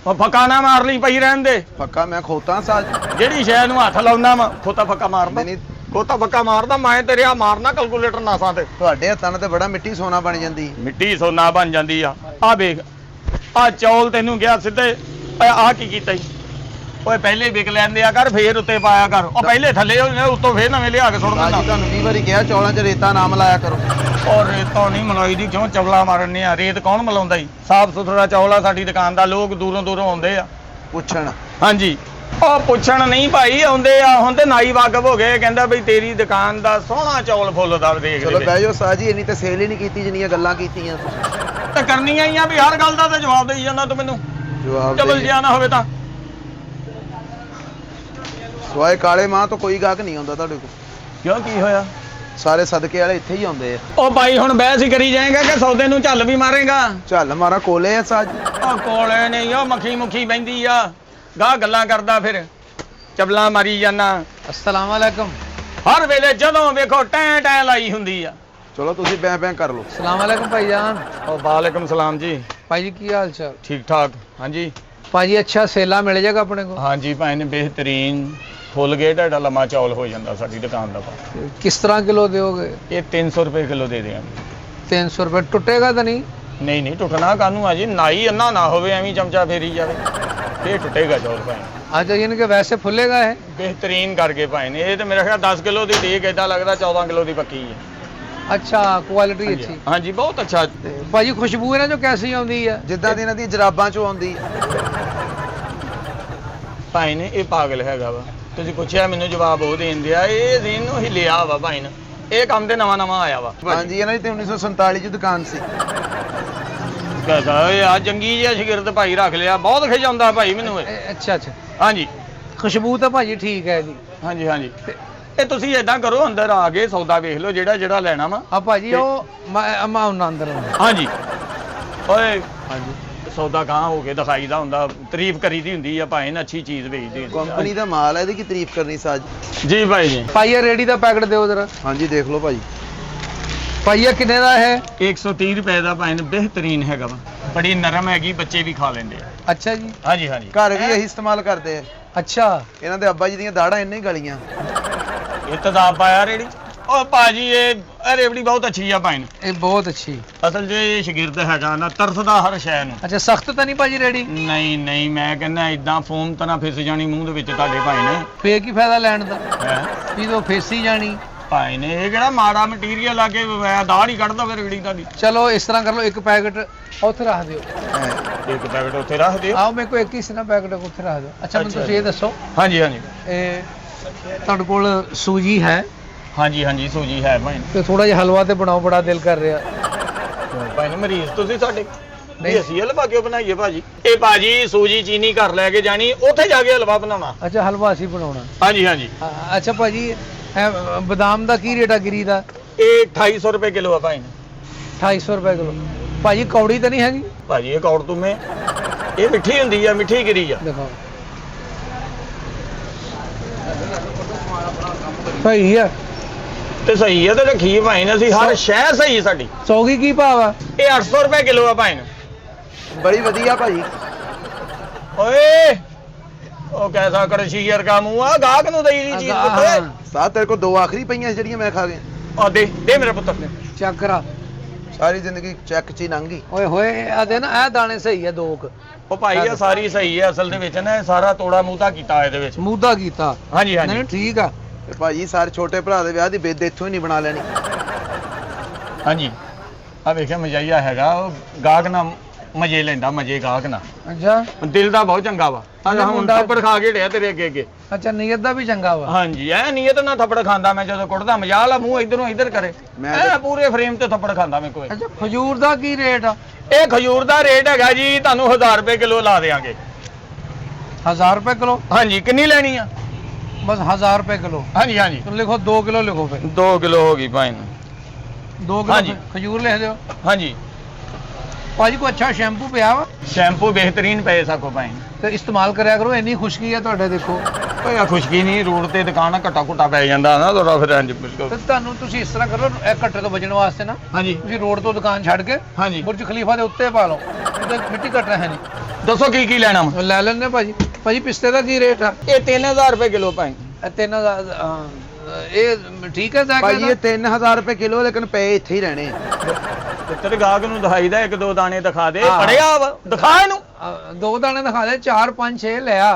ਉਹ ਫੱਕਾ ਨਾ ਮਾਰ ਲਈ ਪਈ ਰਹਿਣ ਦੇ। ਪੱਕਾ ਮੈਂ ਖੋਤਾ ਸਾਜ। ਜਿਹੜੀ ਸ਼ੈ ਨੂੰ ਹੱਥ ਲਾਉਂਦਾ ਵਾ ਖੋਤਾ ਫੱਕਾ ਮਾਰਦਾ। ਨਹੀਂ ਖੋਤਾ ਫੱਕਾ ਮਾਰਦਾ ਮੈਂ ਤੇਰੇ ਆ ਮਾਰਨਾ ਕੈਲਕੂਲੇਟਰ ਨਾਸਾਂ ਤੇ। ਤੁਹਾਡੇ ਹੱਥਾਂ ਨਾਲ ਤੇ ਬੜਾ ਮਿੱਟੀ ਸੋਨਾ ਬਣ ਜਾਂਦੀ। ਮਿੱਟੀ ਸੋਨਾ ਬਣ ਜਾਂਦੀ ਆ। ਆ ਵੇਖ ਆ ਚੌਲ ਤੈਨੂੰ ਗਿਆ ਸਿੱਧੇ। ਆ ਕੀ ਕੀਤਾ ਈ? ਓਏ ਪਹਿਲੇ ਵਿਕ ਲੈਂਦੇ ਆ ਕਰ ਫੇਰ ਉੱਤੇ ਪਾਇਆ ਕਰ। ਉਹ ਪਹਿਲੇ ਥੱਲੇ ਹੋਏ ਨੇ ਉੱਤੋਂ ਫੇਰ ਨਵੇਂ ਲਿਆ ਕੇ ਸੁੱਟ ਦਿੰਦਾ। ਸਾਜੀ ਤੁਹਾਨੂੰ 20 ਵਾਰੀ ਕਿਹਾ ਚੌਲਾਂ 'ਚ ਰੇਤਾ ਨਾ ਮਿਲਾਇਆ ਕਰੋ। ਔਰ ਰੇਤਾ ਨਹੀਂ ਮਲਾਈ ਦੀ ਕਿਉਂ ਚਵਲਾ ਮਾਰਨੇ ਆ? ਰੇਤ ਕੌਣ ਮਲਾਉਂਦਾ ਈ? ਸਾਫ ਸੁਥਰਾ ਚੌਲ ਆ ਸਾਡੀ ਦੁਕਾਨ ਦਾ। ਲੋਕ ਦੂਰੋਂ ਦੂਰੋਂ ਆਉਂਦੇ ਆ ਪੁੱਛਣ। ਹਾਂਜੀ ਉਹ ਪੁੱਛਣ ਨਹੀਂ ਭਾਈ ਆਉਂਦੇ ਆ। ਹੁਣ ਤੇ ਨਾਈ ਵਾਕਫ ਹੋ ਗਏ ਕਹਿੰਦਾ ਬਈ ਤੇਰੀ ਦੁਕਾਨ ਦਾ ਸੋਹਣਾ ਚੌਲ ਫੁੱਲਦਾ ਦੇਖ ਚਲੋ ਬਹਿ ਜਾਓ ਸਾਜੀ, ਇੰਨੀ ਤੇ ਸੇਲ ਹੀ ਨਹੀਂ ਕੀਤੀ ਜਿੰਨੀਆਂ ਗੱਲਾਂ ਕੀਤੀਆਂ ਤਾਂ ਕਰਨੀਆਂ ਹੀ ਆ ਵੀ ਹਰ ਗੱਲ ਦਾ ਤੇ ਜਵਾਬ ਦੇਈ ਜਾਂਦਾ ਤੂੰ ਮੈਨੂੰ। ਜਵਾਬ ਚਬਲ ਜਿਆ ਨਾ ਹੋਵੇ ਤਾਂ। ਸਵਾਏ ਕਾਲੇ ਮਾਂ ਤੋਂ ਕੋਈ ਗਾਹਕ ਨਹੀਂ ਆਉਂਦਾ ਤੁਹਾਡੇ ਕੋਲ। ਕਿਉਂ ਕੀ ਹੋਇਆ? ਸਾਰੇ ਸਦਕੇ ਵਾਲੇ ਇੱਥੇ ਹੀ ਆਉਂਦੇ ਆ। ਉਹ ਬਾਈ ਹੁਣ ਬਹਿਸ ਹੀ ਕਰੀ ਜਾਏਗਾ ਕਿ ਸੌਦੇ ਨੂੰ ਝੱਲ ਵੀ ਮਾਰੇਗਾ? ਚੱਲ ਮਾਰਾ ਕੋਲੇ ਆ ਸਾਜ। ਉਹ ਕੋਲੇ ਨਹੀਂ ਉਹ ਮੱਖੀ ਮੁੱਖੀ ਬੈਂਦੀ ਆ। ਗਾਹ ਗੱਲਾਂ ਕਰਦਾ ਫਿਰ ਚਬਲਾਂ ਮਾਰੀ ਜਾਨਾ। अस्सलाम वालेकुम। ਹਰ ਵੇਲੇ ਜਦੋਂ ਵੇਖੋ ਟੈਂ ਟੈਂ ਲਾਈ ਹੁੰਦੀ ਆ। ਚਲੋ ਤੁਸੀਂ ਬੈਂ ਬੈਂ ਕਰ ਲਓ। ਸਲਾਮ ਅਲੈਕੁਮ ਭਾਈਜਾਨ। ਉਹ ਵਾਲੇਕੁਮ ਸਲਾਮ ਜੀ। ਭਾਈ ਜੀ ਕੀ ਹਾਲ ਚਾਲ? ਠੀਕ ਠਾਕ। ਹਾਂਜੀ ਭਾਜੀ ਅੱਛਾ ਸੇਲਾ ਮਿਲ ਜਾਏਗਾ ਆਪਣੇ ਕੋਲ? ਹਾਂਜੀ ਭਾਈ ਨੇ ਬਿਹਤਰੀਨ ਫੁੱਲ ਗੇਟ ਤੁਹਾਡਾ ਲੰਮਾ ਚੌਲ ਹੋ ਜਾਂਦਾ ਸਾਡੀ ਦੁਕਾਨ ਦਾ। किस तरह किलो दोगे? ਇਹ 300 ਰੁਪਏ ਕਿਲੋ ਦੇ ਦਿਆਂਗੇ। 300 रुपये टूटेगा तो नहीं? ਨਹੀਂ ਨਹੀਂ ਟੁੱਟਣਾ ਕਾਹਨੂੰ ਆ ਜੀ। ਨਾਈ ਅੰਨਾ ਨਾ ਹੋਵੇ ਐਵੇਂ ਚਮਚਾ ਫੇਰੀ ਜਾਵੇ ਇਹ ਟੁੱਟੇਗਾ ਚੌਲ ਭਾਈ। अच्छा यानी कि वैसे फुलेगा है? ਬਿਹਤਰੀਨ ਕਰਕੇ ਭਾਈ ਨੇ। ਇਹ ਤੇ ਮੇਰਾ ਖਿਆਲ 10 ਕਿਲੋ ਦੀ ਟੇਕ ਏਦਾਂ ਲੱਗਦਾ 14 ਕਿਲੋ ਦੀ ਪੱਕੀ ਹੈ। अच्छा क्वालिटी अच्छी। ਹਾਂਜੀ ਬਹੁਤ ਅੱਛਾ। भाजी खुशबू है ना जो कैसी आती है? ਜਿੱਦਾਂ ਦੀ ਇਹਨਾਂ ਦੀ ਜਰਾਬਾਂ ਚੋਂ ਆਉਂਦੀ। ਭਾਈ ਨੇ ਇਹ ਪਾਗਲ ਹੈਗਾ ਵਾ। ਤੁਸੀਂ ਪੁੱਛਿਆ ਮੈਨੂੰ ਜਵਾਬ ਉਹ ਦੇਣ ਦਿਆ। ਇਹ ਦਿਨ ਨੂੰ ਹੀ ਲਿਆ ਵਾ ਭਾਈ ਨੇ। ਇਹ ਕੰਮ ਤੇ ਨਵਾਂ ਨਵਾਂ ਆਇਆ ਵਾ। ਹਾਂਜੀ ਇਹਨਾਂ ਦੀ ਤੇ 1947 ਚ ਦੁਕਾਨ ਸੀ। ਕਹਦਾ ਓਏ ਆ ਜੰਗੀ ਜਿਹਾ ਸ਼ਗਿਰਦ ਭਾਈ ਰੱਖ ਲਿਆ। ਬਹੁਤ ਖਿਜਾਉਂਦਾ ਭਾਈ ਮੈਨੂੰ ਇਹ। अच्छा अच्छा ਹਾਂਜੀ खुशबू तो भाजी ठीक है जी। ਹਾਂਜੀ ਹਾਂਜੀ ਇਹ ਤੁਸੀਂ ਏਦਾਂ ਕਰੋ ਅੰਦਰ ਆ ਕੇ ਸੌਦਾ ਵੇਖ ਲਓ ਜਿਹੜਾ ਜਿਹੜਾ ਲੈਣਾ ਵਾ। अब भाजी वो मैं अंदर हूं। ਹਾਂਜੀ ਓਏ ਹਾਂਜੀ ਸੌਦਾ ਕਹਾਂ ਹੋ ਕੇ ਦਿਖਾਈਦਾ ਹੁੰਦਾ। ਤਾਰੀਫ ਕਰੀਦੀ ਹੁੰਦੀ ਆ ਭਾਈ ਨੇ। ਅੱਛੀ ਚੀਜ਼ ਵੇਚਦੇ ਕੰਪਨੀ ਦਾ ਮਾਲ ਹੈ, ਇਹਦੀ ਕੀ ਤਾਰੀਫ ਕਰਨੀ ਸਾਜ। ਜੀ ਭਾਈ ਜੀ। भाई रेडी का पैकेट दो जरा। ਹਾਂਜੀ ਦੇਖ ਲਓ ਭਾਜੀ। भाई किन्ने का है? 130 ਰੁਪਏ ਦਾ ਭਾਈ ਨੇ। ਬਿਹਤਰੀਨ ਹੈਗਾ ਵਾ। ਬੜੀ ਨਰਮ ਹੈਗੀ ਬੱਚੇ ਵੀ ਖਾ ਲੈਂਦੇ ਆ। अच्छा जी। ਹਾਂਜੀ ਹਾਂਜੀ ਘਰ ਵੀ ਇਹੀ ਇਸਤੇਮਾਲ ਕਰਦੇ ਆ। अच्छा ਇਹਨਾਂ ਦੇ ਅੱਬਾ ਜੀ ਦੀਆਂ ਦਾੜਾਂ ਇੰਨੇ ਹੀ ਗਲੀਆਂ। ਇਹ ਤਦਾਬ ਪਾਇਆ ਰੇੜੀ। ਉਹ ਭਾਜੀ ਇਹ ਰੇਵੜੀ ਬਹੁਤ ਅੱਛੀ ਆ ਭਾਈ ਨੇ। ये बहुत अच्छी। ਅਸਲ 'ਚ ਇਹ ਸ਼ਗਿਰਦ ਹੈਗਾ ਨਾ ਤਰਸਦਾ ਹਰ ਸ਼ੈ ਨੂੰ। अच्छा सख्त तो नहीं भाजी रेडी? ਨਹੀਂ ਨਹੀਂ ਮੈਂ ਕਹਿੰਦਾ ਇਦਾਂ ਫੋਮ ਤਾਂ ਨਾ ਫਿਸ ਜਾਣੀ ਮੂੰਹ ਦੇ ਵਿੱਚ ਤੁਹਾਡੇ ਭਾਈ ਨੇ। ਫੇਰ ਕੀ ਫਾਇਦਾ ਲੈਣ ਦਾ? ਹੈਂ? ਵੀ ਤੋਂ ਫੇਸੀ ਜਾਣੀ। ਭਾਈ ਨੇ ਇਹ ਕਿਹੜਾ ਮਾੜਾ ਮਟੀਰੀਅਲ ਆ ਕੇ ਦਾੜ ਹੀ ਕੱਢਦਾ ਫਿਰ ਰੇੜੀ ਤੁਹਾਡੀ। ਚਲੋ ਇਸ ਤਰ੍ਹਾਂ ਕਰ ਲਓ ਇੱਕ ਪੈਕਟ ਉੱਥੇ ਰੱਖ ਦਿਓ। ਇੱਕ ਪੈਕਟ ਉੱਥੇ ਰੱਖ ਦਿਓ। ਆਓ ਮੇਰੇ ਕੋਲ ਇੱਕ ਹੀ ਸੀ ਨਾ ਪੈਕਟ ਉੱਥੇ ਰੱਖ ਦਿਓ। ਅੱਛਾ ਮੈਨੂੰ ਅੱਛਾ ਤੁਸੀਂ ਇਹ ਦੱਸੋ ਹਾਂਜੀ ਹਾਂਜੀ ਇਹ ਤੁਹਾਡੇ ਕੋਲ ਸੂਜੀ ਹੈ? ਹਾਂਜੀ ਹਾਂਜੀ ਸੂਜੀ ਹੈ ਭਾਈ। ਤੇ ਥੋੜਾ ਜਿਹਾ ਹਲਵਾ ਤੇ ਬਣਾਓ, ਬੜਾ ਦਿਲ ਕਰ ਰਿਹਾ। ਭਾਈ ਨੇ ਮਰੀਜ਼ ਤੁਸੀਂ ਸਾਡੇ ਨਹੀਂ। ਨਹੀਂ ਅਸੀਂ ਹਲਵਾ ਕਿਉਂ ਬਣਾਈਏ ਭਾਜੀ? ਇਹ ਭਾਜੀ ਸੂਜੀ ਚੀਨੀ ਘਰ ਲੈ ਕੇ ਜਾਣੀ ਉੱਥੇ ਜਾ ਕੇ ਹਲਵਾ ਬਣਾਉਣਾ। ਅੱਛਾ ਹਲਵਾ ਅਸੀਂ ਬਣਾਉਣਾ। ਹਾਂਜੀ ਹਾਂਜੀ ਅੱਛਾ ਭਾਜੀ ਇਹ ਬਦਾਮ ਦਾ ਕੀ ਰੇਟ ਆ ਗਿਰੀ ਦਾ? ਇਹ 2800 ਰੁਪਏ ਕਿਲੋ ਆ ਭਾਈ। 2800 ਰੁਪਏ ਕਿਲੋ। ਭਾਜੀ ਕੌੜੀ ਤਾਂ ਨਹੀਂ ਹੈਗੀ? ਭਾਜੀ ਇਹ ਕੌੜ ਤੁਮੇ ਇਹ ਮਿੱਠੀ ਹੁੰਦੀ ਆ, ਮਿੱਠੀ ਗਿਰੀ ਆ। ਦਿਖਾਓ ਸਹੀ ਹੈ ਤੇ ਸਹੀ ਆ ਤੇ ਰੱਖੀ ਭਾਈ ਨੇ ਅਸੀਂ ਹਰ ਸ਼ੈ ਸਹੀ ਸਾਡੀ। ਸੌਗੀ ਕੀ ਭਾਵ ਆ? ਇਹ 800 ਰੁਪਏ ਕਿਲੋ ਆ ਭਾਈ। ਬੜੀ ਵਧੀਆ ਭਾਜੀ। ਓਏ ਉਹ ਕੈਸਾ ਕਰਸ਼ੀਅਰ ਕਾ ਮੂੰਹ ਆ ਗਾਹਕ ਨੂੰ ਦੇਈ ਦੀ ਚੀਜ਼ ਪੁੱਤ। ਸਾਹ ਤੇਰੇ ਕੋਲ ਦੋ ਆਖਰੀ ਪਈਆਂ ਸੀ ਜਿਹੜੀਆਂ ਮੈਂ ਖਾ ਗਿਆ। ਆ ਦੇ ਮੇਰੇ ਪੁੱਤਰ ਨੇ। ਚੈੱਕ ਕਰਾ। ਸਾਰੀ ਜ਼ਿੰਦਗੀ ਚੈੱਕ ਚ ਹੀ ਲੰਘ ਗਈ। ਓਏ ਹੋਏ ਆ ਦੇ ਨਾ ਇਹ ਦਾਣੇ ਸਹੀ ਆ ਦੋ ਕੁ। ਉਹ ਭਾਈ ਇਹ ਸਾਰੀ ਸਹੀ ਹੈ ਅਸਲ ਦੇ ਵਿੱਚ ਨਾ ਇਹ ਸਾਰਾ ਤੋੜਾ ਮੂਤਾ ਕੀਤਾ ਇਹਦੇ ਵਿੱਚ ਮੂਦਾ ਕੀਤਾ। ਹਾਂਜੀ ਹਾਂਜੀ ਨਹੀਂ ਠੀਕ ਆ। ਤੇ ਭਾਜੀ ਸਾਰੇ ਛੋਟੇ ਭਰਾ ਦੇ ਵਿਆਹ ਦੀ ਬਿੱਦ ਇੱਥੋਂ ਹੀ ਨਹੀਂ ਬਣਾ ਲੈਣੀ। ਹਾਂਜੀ ਆ ਵੇਖਿਆ ਮਜਾਈਆ ਹੈਗਾ ਉਹ ਗਾਹਕ ਨਾ ਮਜੇ ਲੈਂਦਾ ਮਜੇ ਗਾਹਕ ਨਾ ਅੱਛਾ ਦਿਲ ਦਾ ਬਹੁਤ ਚੰਗਾ ਵਾ ਅੱਛਾ, ਹੁਣ ਮੁੰਡਾ- ਥੱਪੜ ਖਾ ਕੇ ਢਿਆ ਤੇਰੇ ਅੱਗੇ ਅੱਗੇ ਅੱਛਾ, ਨੀਅਤ ਦਾ ਵੀ ਚੰਗਾ ਵਾ। ਹਾਂਜੀ ਐ ਨੀਅਤ ਨਾਲ ਥੱਪੜ ਖਾਂਦਾ ਮੈਂ ਜਦੋਂ ਕੁੱਟਦਾ ਮਜਾਲ ਆ ਮੂੰਹ ਇਧਰੋਂ ਇਧਰ ਕਰੇ ਮੈਂ ਐ ਪੂਰੇ ਫਰੇਮ ਤੇ ਥੱਪੜ ਖਾਂਦਾ ਮੈਂ ਕੋਈ ਅੱਛਾ, ਖਜੂਰ ਦਾ ਕੀ ਰੇਟ ਆ? ਇਹ ਖਜੂਰ ਦਾ ਰੇਟ ਹੈਗਾ ਜੀ ਤੁਹਾਨੂੰ 1000 ਰੁਪਏ ਕਿਲੋ ਲਾ ਦੇਾਂਗੇ 1000 ਰੁਪਏ ਕਿਲੋ? ਹਾਂਜੀ ਕਿੰਨੀ ਲੈਣੀ ਆ ਬਸ 1000 ਰੁਪਏ ਕਿਲੋ। ਹਾਂਜੀ ਹਾਂਜੀ ਚਲੋ ਲਿਖੋ 2 ਕਿਲੋ ਲਿਖੋ ਫਿਰ। 2 ਕਿਲੋ ਹੋ ਗਈ ਭਾਈ 2 ਹਾਂਜੀ। ਕਿਲੋ ਖਜੂਰ ਲਿਖ ਦਿਓ। ਹਾਂਜੀ ਭਾਜੀ ਕੋਈ ਅੱਛਾ ਸ਼ੈਂਪੂ ਪਿਆ ਵਾ ਸ਼ੈਂਪੂ ਬਿਹਤਰੀਨ ਪਏ ਸਕੋ ਭਾਈ ਤੇ ਇਸਤੇਮਾਲ ਕਰਿਆ ਕਰੋ। ਇੰਨੀ ਖੁਸ਼ਕੀ ਆ ਤੁਹਾਡੇ ਦੇਖੋ। ਓਏ ਆ ਖੁਸ਼ਕੀ ਨਹੀਂ ਰੋਡ ਤੇ ਦੁਕਾਨ ਆ ਘਟਾ ਘੁਟਾ ਪੈ ਜਾਂਦਾ ਨਾ ਥੋੜਾ ਫਿਰ ਇੰਜ ਤੇ ਤੁਹਾਨੂੰ ਤੁਸੀਂ ਇਸ ਤਰ੍ਹਾਂ ਕਰੋ ਇਹ ਘੱਟੇ ਤੋਂ ਬਚਣ ਵਾਸਤੇ ਨਾ ਹਾਂਜੀ ਤੁਸੀਂ ਰੋਡ ਤੋਂ ਦੁਕਾਨ ਛੱਡ ਕੇ ਹਾਂਜੀ ਬੁਰਜ ਖਲੀਫਾ ਦੇ ਉੱਤੇ ਪਾ ਲਓ। ਤੇ ਮਿੱਟੀ ਘੱਟ ਹੈ ਨਹੀਂ। ਦੱਸੋ ਕੀ ਕੀ ਲੈਣਾ ਵਾ ਲੈ ਲੈਣੇ ਭਾਜੀ। ਭਾਜੀ ਪਿਸਤੇ ਦਾ ਕੀ ਰੇਟ ਆ? ਇਹ 3000 ਰੁਪਏ ਕਿਲੋ ਭਾਈ ਇਹ 3000 ਇਹ ਠੀਕ ਹੈ ਜਾ ਭਾਜੀ ਇਹ 3000 ਰੁਪਏ ਕਿਲੋ ਲੇਕਿਨ ਪਏ ਇੱਥੇ ਹੀ ਰਹਿਣੇ। ਤੇਰੇ ਗਾਹਕ ਨੂੰ ਦਿਖਾਈਦਾ ਇੱਕ ਦੋ ਦਾਣੇ ਦਿਖਾ ਦੇ ਹਾਂ। ਪੜਿਆ ਵਾ ਦਿਖਾ ਇਹਨੂੰ 2 ਦਾਣੇ ਦਿਖਾ ਦੇ 4 5 6 ਲਿਆ।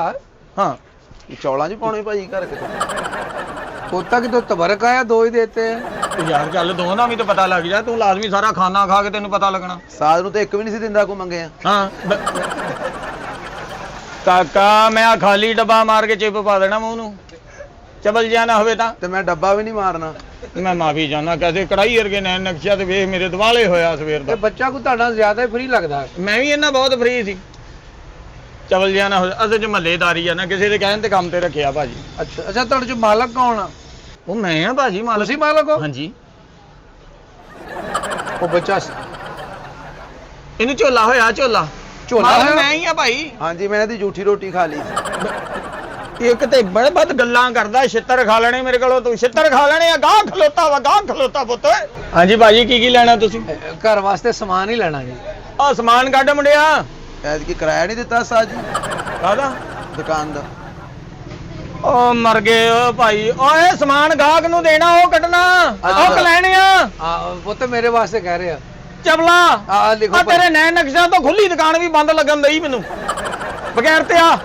ਹਾਂ ਇਹ ਚੌਲਾਂ 'ਚ ਪਾਉਣੇ ਭਾਜੀ ਘਰ ਕਿਤੇ। ਕੋਤਾ ਕਿ ਤੋਂ ਤਬਰਕ ਆਇਆ 2 ਹੀ ਦੇਤੇ। ਤੇ ਯਾਰ ਚੱਲ ਦੋਵਾਂ ਦਾ ਵੀ ਤਾਂ ਪਤਾ ਲੱਗ ਜਾ ਤੂੰ ਲਾਜ਼ਮੀ ਸਾਰਾ ਖਾਣਾ ਖਾ ਕੇ ਤੈਨੂੰ ਪਤਾ ਲੱਗਣਾ ਸਾਧ ਨੂੰ ਤਾਂ ਇੱਕ ਵੀ ਨਹੀਂ ਸੀ ਦਿੰਦਾ ਕੋ ਮੰਗੇ ਆ। ਹਾਂ ਕਾਕਾ ਮੈਂ ਆ ਖਾਲੀ ਡੱਬਾ ਮਾਰ ਕੇ ਚਿਪ ਪਾ ਦੇਣਾ ਮੂੰਹ ਨੂੰ ਚਬਲ ਜਿਆ ਨਾ ਹੋਵੇ ਤਾਂ ਤੇ ਮੈਂ ਡੱਬਾ ਵੀ ਨਹੀਂ ਮਾਰਨਾ। ਮੈਂ ਮਾਫੀ ਚਾਹੁੰਦਾ ਕਦੇ ਕੜਾਈ ਵਰਗੇ ਨੈਣ ਨਕਸ਼ਾ ਤੇ ਵੇਖ ਮੇਰੇ ਦਿਵਾਲੇ ਹੋਇਆ ਸਵੇਰ ਦਾ ਇਹ ਬੱਚਾ ਕੋ ਤੁਹਾਡਾ ਜ਼ਿਆਦਾ ਹੀ ਫਰੀ ਲੱਗਦਾ। ਮੈਂ ਵੀ ਇਹਨਾਂ ਬਹੁਤ ਫਰੀ ਸੀ ਚਬਲ ਜਿਆ ਨਾ ਹੋਵੇ ਅਸਲ ਚ ਮਹੱਲੇਦਾਰੀ ਆ ਨਾ ਕਿਸੇ ਦੇ ਕਹਿਣ ਤੇ ਕੰਮ ਤੇ ਰੱਖਿਆ ਭਾਜੀ ਅੱਛਾ ਅੱਛਾ, ਤੁਹਾਡੇ ਚ ਮਾਲਕ ਕੌਣ ਆ? ਉਹ ਮੈਂ ਆ ਭਾਜੀ ਮਾਲਕ ਤੁਸੀਂ ਮਾਲਕ ਹੋ? ਹਾਂਜੀ ਉਹ ਬੱਚਾ ਇਹਨੂੰ ਝੋਲਾ ਹੋਇਆ ਝੋਲਾ ਮਾਲਕ ਹੋਇਆ? ਮੈਂ ਹੀ ਆ ਭਾਈ ਹਾਂਜੀ ਮੈਂ ਇਹਦੀ ਝੂਠੀ ਰੋਟੀ ਖਾ ਲਈ। ਇੱਕ ਤੇ ਬੜੇ ਵੱਧ ਗੱਲਾਂ ਕਰਦਾ ਛਿੱਤਰ ਖਾ ਲੈਣੇ ਮੇਰੇ ਕੋਲੋਂ ਤੂੰ ਛਿੱਤਰ ਖਾ ਲੈਣੇ ਆ ਗਾਹ ਖਲੋਤਾ ਵਾ ਗਾਹ ਖਲੋਤਾ ਪੁੱਤ ਹਾਂਜੀ ਭਾਜੀ ਕੀ ਕੀ ਲੈਣਾ ਤੁਸੀਂ ਘਰ ਵਾਸਤੇ ਸਮਾਨ ਹੀ ਲੈਣਾ ਜੀ। ਆ ਸਮਾਨ ਕੱਢ ਮੁੰਡਿਆ ਐਤਕੀ ਕਿਰਾਇਆ ਨਹੀਂ ਦਿੱਤਾ ਸਾਜ ਜੀ ਕਾਹਦਾ ਦੁਕਾਨ ਦਾ। ਓ ਮਰ ਗਏ ਓ ਭਾਈ ਓਏ ਸਮਾਨ ਗਾਹਕ ਨੂੰ ਦੇਣਾ ਉਹ ਕੱਢਣਾ ਅੱਛਾ। ਉਹ ਲੈਣੇ ਆ ਉਹ ਤਾਂ ਮੇਰੇ ਵਾਸਤੇ ਕਹਿ ਰਹੇ ਆ। ਚਬਲਾ ਆ ਲਿਖੋ ਆ ਤੇਰੇ ਨੈਣ ਨਕਸ਼ਾ ਤੋਂ ਖੁੱਲੀ ਦੁਕਾਨ ਵੀ ਬੰਦ ਲੱਗਣ ਦਈ ਮੈਨੂੰ ਬਗੈਰ ਤੇ ਆ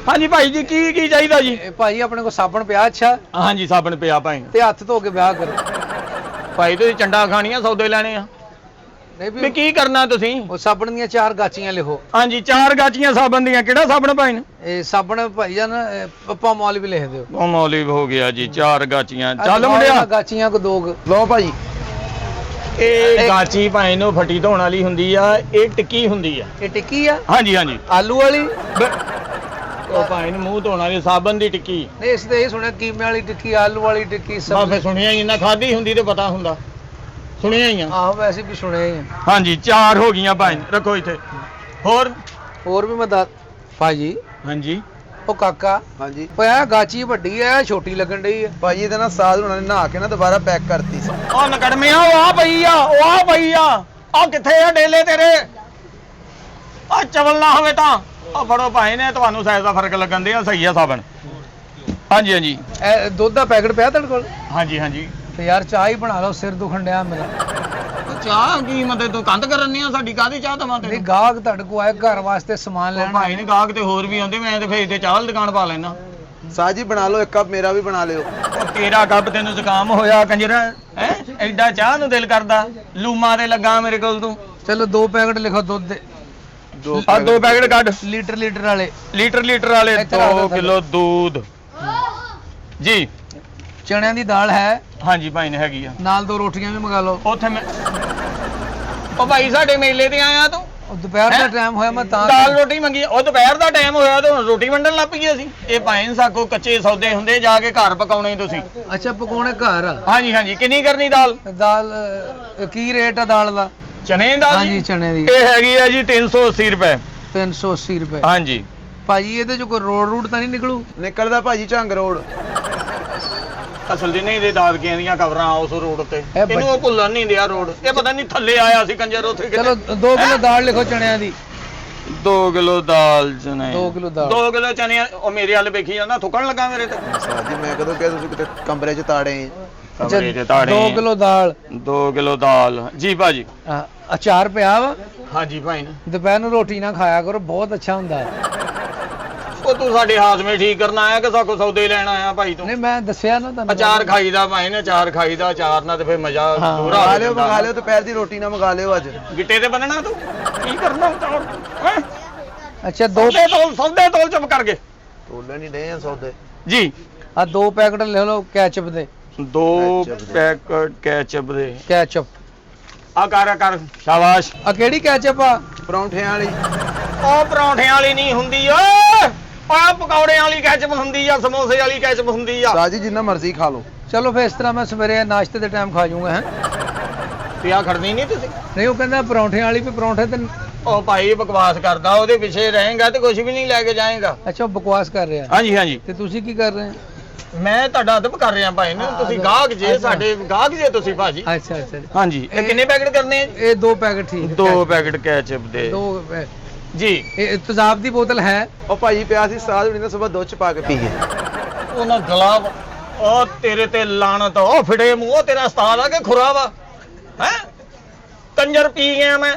ਹਾਂਜੀ ਭਾਈ ਜੀ ਕੀ ਕੀ ਚਾਹੀਦਾ ਜੀ ਇਹ ਭਾਜੀ ਆਪਣੇ ਕੋਲ ਸਾਬਣ ਪਿਆ ਅੱਛਾ ਹਾਂਜੀ ਸਾਬਣ ਪਿਆ ਭਾਈ ਤੇ ਹੱਥ ਧੋ ਕੇ ਵਿਆਹ ਕਰੋ। ਭਾਈ ਤੁਸੀਂ ਚੰਡਾ ਖਾਣੀਆਂ ਸੌਦੇ ਲੈਣੇ ਆ ਨਹੀਂ ਵੀ ਵੀ ਕੀ ਕਰਨਾ ਤੁਸੀਂ ਉਹ ਸਾਬਣ ਦੀਆਂ 4 ਗਾਚੀਆਂ ਲਿਖੋ। ਹਾਂਜੀ 4 ਗਾਚੀਆਂ ਸਾਬਣ ਦੀਆਂ ਕਿਹੜਾ ਸਾਬਣ ਭਾਈ ਨੇ ਇਹ ਸਾਬਣ ਭਾਈ ਜਾਨ ਪੱਪਾ ਮੌਲ ਵੀ ਲਿਖ ਦਿਓ। ਉਹ ਮੌਲਿਬ ਹੋ ਗਿਆ ਜੀ 4 ਗਾਚੀਆਂ ਆਹ ਚੱਲ ਦਿਖਾਓ ਮੁੰਡਿਆ ਇਹਨਾਂ ਗਾਚੀਆਂ ਕੋ 2 ਲਓ ਭਾਜੀ ਇਹ ਗਾਚੀ ਭਾਈ ਨੂੰ ਫੱਟੀ ਧੋਣ ਵਾਲੀ ਹੁੰਦੀ ਆ ਇਹ ਟਿੱਕੀ ਹੁੰਦੀ ਆ ਇਹ ਟਿੱਕੀ ਆ ਹਾਂਜੀ ਹਾਂਜੀ ਆਲੂ ਵਾਲੀ। ਉਹ ਭਾਈ ਨੂੰ ਮੂੰਹ ਧੋਣ ਵਾਲੀ ਸਾਬਣ ਦੀ ਟਿੱਕੀ ਨਹੀਂ ਇਸ ਤੇ ਇਹ ਸੁਣਿਆ ਕੀਮੇ ਵਾਲੀ ਟਿੱਕੀ ਆਲੂ ਵਾਲੀ ਟਿੱਕੀ ਬਾ ਸਭ। ਫੇ ਸੁਣਿਆ ਹੀ ਨਾ ਖਾਦੀ ਹੁੰਦੀ ਤੇ ਪਤਾ ਹੁੰਦਾ ਸੁਣਿਆ ਹੀ ਆ ਆਹੋ ਵੈਸੇ ਵੀ ਸੁਣਿਆ ਹੀ ਆ। ਹਾਂਜੀ 4 ਹੋ ਗਈਆਂ ਭਾਈ ਰੱਖੋ ਇੱਥੇ ਹੋਰ ਵੀ ਮੈਂ ਦੱਸ ਭਾਜੀ ਹਾਂਜੀ ਉਹ ਕਾਕਾ ਹਾਂਜੀ ਓਏ ਆ ਗਾਚੀ ਵੱਡੀ ਐ ਛੋਟੀ ਲੱਗਣ ਡਈ ਐ। ਭਾਜੀ ਇਹਦੇ ਨਾਲ ਸਾਧ ਹੁਣਾਂ ਨੇ ਨਹਾ ਕੇ ਨਾ ਦੁਬਾਰਾ ਪੈਕ ਕਰਤੀ ਸੀ। ਉਹ ਨਕੜਮਿਆ ਉਹ ਆ ਪਈ ਆ ਉਹ ਆ ਪਈ ਆ ਆ ਕਿੱਥੇ ਆ ਡੇਲੇ ਤੇਰੇ ਆ ਚਵਲ ਨਾ ਹੋਵੇ ਤਾਂ ਆ ਫੜੋ ਭਾਈ ਨੇ ਤੁਹਾਨੂੰ ਸਾਈਜ਼ ਦਾ ਫਰਕ ਲੱਗਣ ਦੇ ਆ ਸਹੀ ਆ ਸਾਬਣ ਹਾਂਜੀ ਹਾਂਜੀ ਇਹ ਦੁੱਧ ਦਾ ਪੈਕਟ ਪਿਆ ਤੁਹਾਡੇ ਕੋਲ? ਹਾਂਜੀ ਹਾਂਜੀ ਤੇ ਯਾਰ ਚਾਹ ਹੀ ਬਣਾ ਲਓ ਸਿਰ ਦੁਖਣ ਡਿਆ ਮੇਰਾ। ਚਾਹ ਕੀ ਮਤੇ ਤੂੰ ਕੰਧ ਕਰਨੀ ਆ ਸਾਡੀ ਕਾਹਦੀ ਚਾਹ ਦਵਾਂ ਨਹੀਂ ਤੈਨੂੰ ਗਾਹਕ ਤੁਹਾਡੇ ਕੋਲ ਆਏ ਘਰ ਵਾਸਤੇ ਸਮਾਨ ਉਹ ਲੈਣ। ਭਾਈ ਨੇ ਗਾਹਕ ਤੇ ਹੋਰ ਵੀ ਆਉਂਦੇ ਮੈਂ ਤੇ ਫੇਰ ਤੇ ਚਾਹ ਵਾਲੀ ਦੁਕਾਨ ਪਾ ਲੈਣਾ ਸਾਜ ਜੀ ਬਣਾ ਲਓ ਇੱਕ ਕੱਪ ਮੇਰਾ ਵੀ ਬਣਾ ਲਿਓ। ਉਹ ਤੇਰਾ ਕੱਪ ਤੈਨੂੰ ਜ਼ੁਕਾਮ ਹੋਇਆ ਕੰਜਰਾ ਹੈ ਐਡਾ ਚਾਹ ਨੂੰ ਦਿਲ ਕਰਦਾ ਲੂਮਾ ਤੇ ਲੱਗਾ ਮੇਰੇ ਕੋਲ ਤੂੰ ਚਲੋ 2 ਪੈਕਟ ਲਿਖੋ ਦੁੱਧ ਦੇ। ਆ 2 ਪੈਕਟ ਕੱਢ ਲੀਟਰ ਵਾਲੇ। ਲੀਟਰ ਵਾਲੇ ਇੱਥੇ ਰੱਖ 2 ਦਿਓ ਕਿਲੋ दूध ਜੀ ਚਣਿਆਂ ਦੀ ਦਾਲ ਹੈ ਹਾਂਜੀ ਭਾਈ ਨੇ ਹੈਗੀ ਆ ਨਾਲ 2 ਰੋਟੀਆਂ ਵੀ ਮੰਗਾ ਲਓ। ਉੱਥੇ ਮੈਂ ਉਹ ਭਾਈ ਸਾਡੇ ਮੇਲੇ ਤੇ ਆਇਆ ਤੂੰ ਉਹ ਦੁਪਹਿਰ ਦਾ ਹੈਂ? ਟਾਈਮ ਹੋਇਆ ਮੈਂ ਤਾਂ ਦਾਲ ਰੋਟੀ ਮੰਗੀ ਉਹ ਦੁਪਹਿਰ ਦਾ ਟਾਈਮ ਹੋਇਆ ਤੇ ਹੁਣ ਰੋਟੀ ਵੰਡਣ ਲੱਗ ਪਈ ਅਸੀਂ ਇਹ ਭਾਈ ਸਾਕੋ ਕੱਚੇ ਸੌਦੇ ਹੁੰਦੇ ਜਾ ਕੇ ਘਰ ਪਕਾਉਣੇ ਤੁਸੀਂ ਅੱਛਾ ਪਕਾਉਣੇ ਘਰ ਆ। ਹਾਂਜੀ ਹਾਂਜੀ ਕਿੰਨੀ ਕਰਨੀ ਦਾਲ ਦਾਲ ਕੀ ਰੇਟ ਆ ਦਾਲ ਦਾ? ਚਨੇ ਦੀ ਦਾਲ ਹਾਂਜੀ ਜੀ ਚਣੇ ਦੀ ਇਹ ਹੈਗੀ ਆ ਜੀ 380 ਰੁਪਏ 380 ਰੁਪਏ। ਹਾਂਜੀ ਭਾਜੀ ਇਹਦੇ ਚ ਕੋਈ ਰੋਡ ਰੂਟ ਤਾਂ ਨਹੀਂ ਨਿਕਲੂ? ਨਿਕਲਦਾ ਭਾਜੀ ਝੰਗ ਰੋਡ। ਅਸਲ ਦੀ ਨਹੀਂ ਦੇ ਦਾਦਕਿਆਂ ਦੀਆਂ ਕਵਰਾਂ ਉਸ ਰੋਡ ਤੇ ਇਹ ਇਹਨੂੰ ਉਹ ਭੁੱਲਣ ਨਹੀਂ ਦਿਆ ਰੋਡ ਇਹ ਪਤਾ ਨਹੀਂ ਥੱਲੇ ਆਇਆ ਸੀ ਕੰਜਰ ਉੱਥੇ ਚਲੋ 2 ਕਿਲੋ ਦਾਲ ਲਿਖੋ ਚਣਿਆਂ ਦੀ 2 ਕਿਲੋ ਦਾਲ ਚਨੇ 2 ਕਿਲੋ ਦਾਲ 2 ਕਿਲੋ ਚਨੇ ਉਹ ਮੇਰੇ ਵੱਲ ਵੇਖੀ ਜਾਂਦਾ ਥੁੱਕਣ ਲੱਗਾ ਮੇਰੇ ਤੇ ਸਾਜੀ ਮੈਂ ਕਦੋਂ ਕਿਹਾ ਤੁਸੀਂ ਕਿਤੇ ਕਮਰੇ 'ਚ ਤਾੜੇ ਕਮਰੇ 'ਚ ਤਾੜੇ 2 ਕਿਲੋ ਦਾਲ 2 ਕਿਲੋ ਦਾਲ ਜੀ ਭਾਜੀ ਅਚਾਰ ਪਿਆ ਵਾ ਹਾਂਜੀ ਭਾਈ ਨੇ ਦੁਪਹਿਰ ਨੂੰ ਰੋਟੀ ਨਾ ਖਾਇਆ ਕਰੋ ਬਹੁਤ ਅੱਛਾ ਹੁੰਦਾ ਉਹ ਤੂੰ ਸਾਡੇ ਹਾਜ਼ਮੇ ਠੀਕ ਕਰਨ ਆਇਆ ਕਿ ਸਾਕੋ ਸੌਦੇ ਲੈਣ ਆਇਆ ਭਾਈ ਤੂੰ ਨਹੀਂ ਮੈਂ ਦੱਸਿਆ ਨਾ ਤੁਹਾਨੂੰ ਅਚਾਰ ਖਾਈਦਾ ਭਾਈ ਨੇ ਅਚਾਰ ਖਾਈਦਾ ਅਚਾਰ ਨਾਲ ਤੇ ਫੇਰ ਮਜ਼ਾ ਪੂਰਾ ਮੰਗਾ ਲਿਓ ਦੁਪਹਿਰ ਦੀ ਰੋਟੀ ਨਾ ਮੰਗਾ ਲਿਓ ਅੱਜ ਗਿੱਟੇ ਤੇ ਬੰਨਣਾ ਤੂੰ ਕੀ ਕਰਨਾ ਅਚਾਰ ਹੈਂ? ਅੱਛਾ 2 ਸੌਦੇ ਤੋਲ ਚੁੱਪ ਕਰਕੇ ਤੋਲੇ ਨਹੀਂ ਡੇ ਆ ਸੌਦੇ ਜੀ ਆ 2 ਪੈਕਟ ਲੈ ਲਓ ਕੈਚਅਪ ਦੇ 2 ਪੈਕਟ ਕੈਚਅਪ ਦੇ ਕੈਚਅਪ ਆ ਕਰ ਸ਼ਾਬਾਸ਼ ਆ ਕਿਹੜੀ ਕੈਚਅਪ ਆ ਪਰੌਂਠਿਆਂ ਵਾਲੀ ਉਹ ਪਰੌਂਠਿਆਂ ਵਾਲੀ ਨਹੀਂ ਹੁੰਦੀ ਓਏ ਆ ਪਕੌੜਿਆਂ ਵਾਲੀ ਕੈਚਅਪ ਹੁੰਦੀ ਆ ਸਮੋਸੇ ਵਾਲੀ ਕੈਚਅਪ ਹੁੰਦੀ ਆ ਸਾਜੀ ਜਿੰਨਾ ਮਰਜ਼ੀ ਖਾ ਲਓ ਚਲੋ ਫਿਰ ਇਸ ਤਰ੍ਹਾਂ ਮੈਂ ਸਵੇਰੇ ਨਾਸ਼ਤੇ ਦੇ ਟਾਈਮ ਖਾ ਜਾਊਂਗਾ ਹੈ ਤੇ ਆ ਖੜਨੀ ਨਹੀਂ ਤੁਸੀਂ ਨਹੀਂ ਉਹ ਕਹਿੰਦਾ ਪਰੌਂਠਿਆਂ ਵਾਲੀ ਵੀ ਪਰੌਂਠੇ ਤੇ ਉਹ ਭਾਈ ਬਕਵਾਸ ਕਰਦਾ ਉਹਦੇ ਪਿੱਛੇ ਰਹੇਗਾ ਤੇ ਕੁਝ ਵੀ ਨਹੀਂ ਲੈ ਕੇ ਜਾਏਗਾ ਅੱਛਾ ਉਹ ਬਕਵਾਸ ਕਰ ਰਿਹਾ ਹਾਂਜੀ ਤੇ ਤੁਸੀਂ ਕੀ ਕਰ ਰਹੇ ਹੋ ਮੈਂ ਤੁਹਾਡਾ ਅਦਬ ਕਰ ਰਿਹਾ ਭਾਈ ਨੇ ਤੁਸੀਂ ਗਾਹਕ ਜੇ ਸਾਡੇ ਗਾਹਕ ਜੇ ਤੁਸੀਂ ਭਾਜੀ ਅੱਛਾ ਹਾਂਜੀ ਇਹ ਕਿੰਨੇ ਪੈਕਟ ਕਰਨੇ ਆ ਇਹ 2 ਪੈਕਟ ਠੀਕ 2 ਪੈਕਟ ਕੈਚਅਪ ਦੇ 2 ਜੀ ਇਹ ਤੇਜ਼ਾਬ ਦੀ ਬੋਤਲ ਹੈ ਉਹ ਭਾਜੀ ਪਿਆ ਸੀ ਸਾਜ ਹੁਣੀ ਨੇ ਸਵੇਰ ਦੁੱਧ 'ਚ ਪਾ ਕੇ ਪੀ ਗਏ ਉਹਨਾਂ ਗਲਾ ਉਹ ਤੇਰੇ ਤੇ ਲਾਨਤ ਉਹ ਫਿੜੇ ਮੂੰਹ ਉਹ ਤੇਰਾ ਉਸਤਾਦ ਆ ਕਿ ਖੁਰਾ ਵਾ ਹੈ ਕੰਜਰ ਪੀ ਗਿਆ ਮੈਂ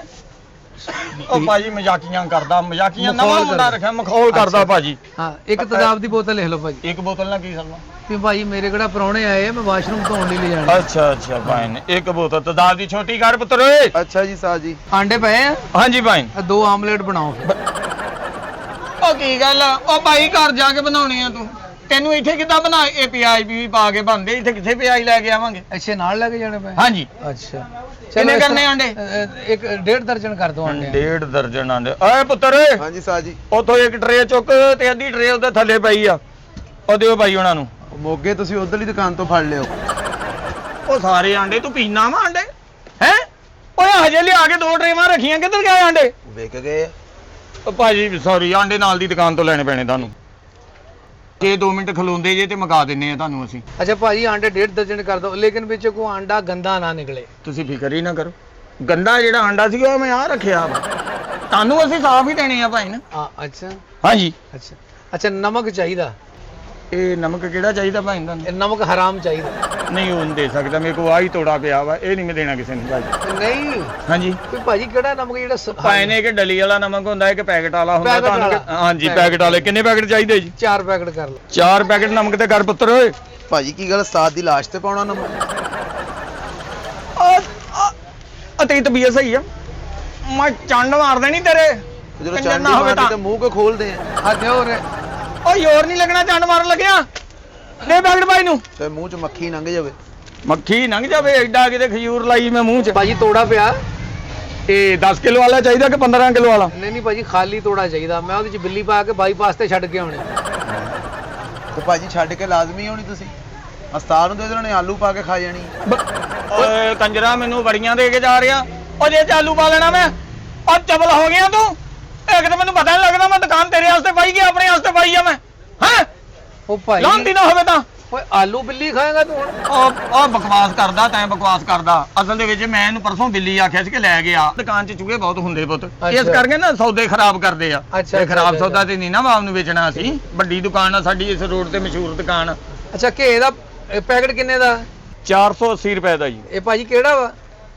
ਉਹ ਭਾਜੀ ਮਜ਼ਾਕੀਆਂ ਕਰਦਾ ਮਜ਼ਾਕੀਆਂ ਨਵਾਂ ਮੁੰਡਾ ਰੱਖਿਆ ਮਖੌਲ ਕਰਦਾ ਭਾਜੀ ਹਾਂ ਇੱਕ ਤੇਜ਼ਾਬ ਦੀ ਬੋਤਲ ਲਿਖ ਲਓ ਭਾਜੀ ਇੱਕ ਬੋਤਲ ਨਾਲ ਕੀ ਕਰਨਾ ਵੀ ਭਾਜੀ ਮੇਰੇ ਕਿਹੜਾ ਪ੍ਰਾਹੁਣੇ ਆਏ ਆ ਮੈਂ ਵਾਸ਼ਰੂਮ ਧੋਣ ਲਈ ਲੈ ਜਾਣਾ ਅੱਛਾ ਭਾਈ ਨੇ ਇੱਕ ਬੋਤਲ ਤਦਾਦ ਦੀ ਛੋਟੀ ਕਰ ਪੁੱਤਰ ਓਏ ਅੱਛਾ ਜੀ ਸਾਜੀ ਆਂਡੇ ਪਏ ਆ ਹਾਂਜੀ ਭਾਈ 2 ਆਮਲੇਟ ਬਣਾਓ ਫਿਰ ਉਹ ਕੀ ਗੱਲ ਆ ਉਹ ਭਾਈ ਘਰ ਜਾ ਕੇ ਬਣਾਉਣੇ ਆ ਤੂੰ ਤੈਨੂੰ ਇੱਥੇ ਕਿੱਦਾਂ ਬਣਾ ਇਹ ਪਿਆਜ਼ ਵੀ ਪਾ ਕੇ ਬਣਦੇ ਇੱਥੇ ਕਿੱਥੇ ਪਿਆਜ਼ ਲੈ ਕੇ ਆਵਾਂਗੇ ਅੱਛੇ ਨਾਲ ਲੈ ਕੇ ਜਾਣੇ ਪਏ ਹਾਂਜੀ ਅੱਛਾ ਕਿੰਨੇ ਇਸ ਕਰਨੇ ਤਰ੍ਹਾਂ, ਆਂਡੇ? ਇੱਕ 1.5 ਦਰਜਨ ਕਰ ਦੋ ਆਂਡੇ 1.5 ਦਰਜਨ ਆਂਡੇ ਓਏ ਪੁੱਤਰ ਹਾਂਜੀ ਸਾਜੀ ਉਥੋਂ ਇੱਕ ਟਰੇ ਚੁੱਕ ਤੇ ਅੱਧੀ ਟਰੇ ਉਹਦੇ ਥੱਲੇ ਪਈ ਆ ਉਹ ਦਿਓ ਭਾਈ ਉਹਨਾਂ ਨੂੰ ਮੋਗੇ ਤੁਸੀਂ ਉਧਰਲੀ ਦੁਕਾਨ ਤੋਂ ਫੜ ਲਿਓ ਉਹ ਸਾਰੇ ਆਂਡੇ ਤੂੰ ਪੀਣਾ ਵਾ ਆਂਡੇ ਹੈ ਓਏ ਹਜੇ ਲਿਆ ਕੇ 2 ਟਰੇਵਾਂ ਰੱਖੀਆਂ ਕਿੱਧਰ ਗਏ ਆਂਡੇ ਵਿਕ ਗਏ ਉਹ ਭਾਜੀ ਸੌਰੀ ਆਂਡੇ ਨਾਲ ਦੀ ਦੁਕਾਨ ਤੋਂ ਲੈਣੇ ਪੈਣੇ ਤੁਹਾਨੂੰ ਜੇ 2 ਮਿੰਟ ਖਲੋਂਦੇ ਜੇ ਤੇ ਮੰਗਾ ਦਿੰਨੇ ਆ ਤੁਹਾਨੂੰ ਅਸੀਂ ਅੱਛਾ ਭਾਜੀ ਆਂਡੇ 1.5 ਦਰਜਨ ਕਰ ਦੋ ਲੇਕਿਨ ਵਿੱਚ ਕੋ ਆਂਡਾ ਗੰਦਾ ਨਾ ਨਿਕਲੇ ਤੁਸੀਂ ਫਿਕਰ ਹੀ ਨਾ ਕਰੋ ਗੰਦਾ ਜਿਹੜਾ ਆਂਡਾ ਸੀ ਉਹ ਮੈਂ ਆ ਰੱਖਿਆ ਵਾ ਤੁਹਾਨੂੰ ਅਸੀਂ ਸਾਫ਼ ਹੀ ਦੇਣੇ ਆ ਭਾਈ ਨਾ ਅੱਛਾ ਹਾਂਜੀ ਅੱਛਾ ਨਮਕ ਚਾਹੀਦਾ ਇਹ ਨਮਕ ਕਿਹੜਾ ਚਾਹੀਦਾ ਭਾਈ ਤੁਹਾਨੂੰ ਇਹ ਨਮਕ ਹਰਾਮ ਚਾਹੀਦਾ ਨਹੀਂ ਉਹ ਨਹੀਂ ਦੇ ਸਕਦਾ ਮੇਰੇ ਕੋਲ ਆਹੀ ਤੋੜਾ ਪਿਆ ਵਾ ਇਹ ਨਹੀਂ ਮੈਂ ਦੇਣਾ ਕਿਸੇ ਨੂੰ ਭਾਜੀ ਨਹੀਂ ਹਾਂਜੀ ਕੋਈ ਭਾਜੀ ਕਿਹੜਾ ਨਮਕ ਜਿਹੜਾ ਭਾਈ ਨੇ ਇੱਕ ਡਲੀ ਵਾਲਾ ਨਮਕ ਹੁੰਦਾ ਇੱਕ ਪੈਕਟ ਵਾਲਾ ਹੁੰਦਾ ਪੈਕਟ ਤੁਹਾਨੂੰ ਵਾਲਾ। ਹਾਂਜੀ ਪੈਕਟ ਵਾਲੇ ਕਿੰਨੇ ਪੈਕਟ ਚਾਹੀਦੇ ਜੀ 4 ਪੈਕਟ ਕਰ ਲਓ 4 ਪੈਕਟ ਨਮਕ ਤੇ ਕਰ ਪੁੱਤਰ ਓਏ ਭਾਜੀ ਕੀ ਗੱਲ ਸਾਦ ਦੀ ਲਾਸ਼ ਤੇ ਪਾਉਣਾ ਨਮਕ ਤੇਰੀ ਤਬੀਅਤ ਸਹੀ ਆ ਮੈਂ ਚੰਡ ਮਾਰ ਦੇਣੀ ਤੇਰੇ ਜਦੋਂ ਕੰਜਰ ਚਾਂਦੀ ਨਾ ਹੋਵੇ ਮਾਰਦੀ ਤਾਂ ਤੇ ਮੂੰਹ ਕੋ ਖੋਲਦੇ ਆ ਹੱਥ ਹੋਰ ਓਏ ਹੋਰ ਨਹੀਂ ਲੱਗਣਾ ਚੰਡ ਮਾਰਨ ਲੱਗਿਆ ਦੇ ਪੈਕਟ ਭਾਈ ਨੂੰ ਤੇ ਮੂੰਹ 'ਚ ਮੱਖੀ ਲੰਘ ਜਾਵੇ ਮੱਖੀ ਲੰਘ ਜਾਵੇ ਐਡਾ ਕਿਤੇ ਖਜੂਰ ਲਾਈ ਮੈਂ ਮੂੰਹ 'ਚ ਭਾਜੀ ਤੋੜਾ ਪਿਆ ਇਹ 10 ਕਿਲੋ ਵਾਲਾ ਚਾਹੀਦਾ ਕਿ 15 ਕਿਲੋ ਵਾਲਾ ਨਹੀਂ ਭਾਜੀ ਖਾਲੀ ਤੋੜਾ ਚਾਹੀਦਾ ਮੈਂ ਉਹਦੇ ਚ ਬਿੱਲੀ ਪਾ ਕੇ ਬਾਈਪਾਸ ਤੇ ਛੱਡ ਕੇ ਆਉਣੇ ਤੇ ਭਾਜੀ ਛੱਡ ਕੇ ਲਾਜ਼ਮੀ ਹੋਣੀ ਤੁਸੀਂ ਹਸਪਤਾਲ ਨੂੰ ਦੇ ਦੇਣਾ ਨੇ ਆਲੂ ਪਾ ਕੇ ਖਾ ਜਾਣੀ ਓਏ ਕੰਜਰਾ ਮੈਨੂੰ ਬੜੀਆਂ ਦੇ ਕੇ ਜਾ ਰਿਹਾ ਉਹ ਜੇ ਚਾਲੂ ਪਾ ਲੈਣਾ ਮੈਂ ਉਹ ਚਬਲ ਹੋ ਗਿਆ ਤੂੰ ਇੱਕ ਤਾਂ ਮੈਨੂੰ ਪਤਾ ਨਹੀਂ ਲੱਗਦਾ ਮੈਂ ਦੁਕਾਨ ਤੇਰੇ ਵਾਸਤੇ ਪਾਈ ਕਿ ਆਪਣੇ ਵਾਸਤੇ ਪਾਈ ਆ ਮੈਂ ਹੈ ਉਹ ਭਾਈ ਲਾਂਦੀ ਨਾ ਹੋਵੇ ਤਾਂ ਓਏ ਆਲੂ ਬਿੱਲੀ ਖਾਏਗਾ ਤੂੰ ਹੁਣ ਉਹ ਬਕਵਾਸ ਕਰਦਾ ਤੈਂ ਬਕਵਾਸ ਕਰਦਾ ਅਸਲ ਦੇ ਵਿੱਚ ਮੈਂ ਇਹਨੂੰ ਪਰਸੋਂ ਬਿੱਲੀ ਆਖਿਆ ਸੀ ਕਿ ਲੈ ਗਿਆ ਦੁਕਾਨ 'ਚ ਚੂਹੇ ਬਹੁਤ ਹੁੰਦੇ ਪੁੱਤ ਇਸ ਅੱਛਾ। ਕਰਕੇ ਨਾ ਸੌਦੇ ਖਰਾਬ ਕਰਦੇ ਆ ਅੱਛਾ, ਇਹ ਖਰਾਬ ਅੱਛਾ, ਸੌਦਾ ਤੇ ਨਹੀਂ ਨਾ ਆਪ ਨੂੰ ਵੇਚਣਾ ਅਸੀਂ ਵੱਡੀ ਦੁਕਾਨ ਆ ਸਾਡੀ ਇਸ ਰੋਡ ਤੇ ਮਸ਼ਹੂਰ ਦੁਕਾਨ ਅੱਛਾ ਘੇ ਦਾ ਪੈਕਟ ਕਿੰਨੇ ਦਾ 480 ਰੁਪਏ ਦਾ ਜੀ ਇਹ ਭਾਜੀ ਕਿਹੜਾ ਵਾ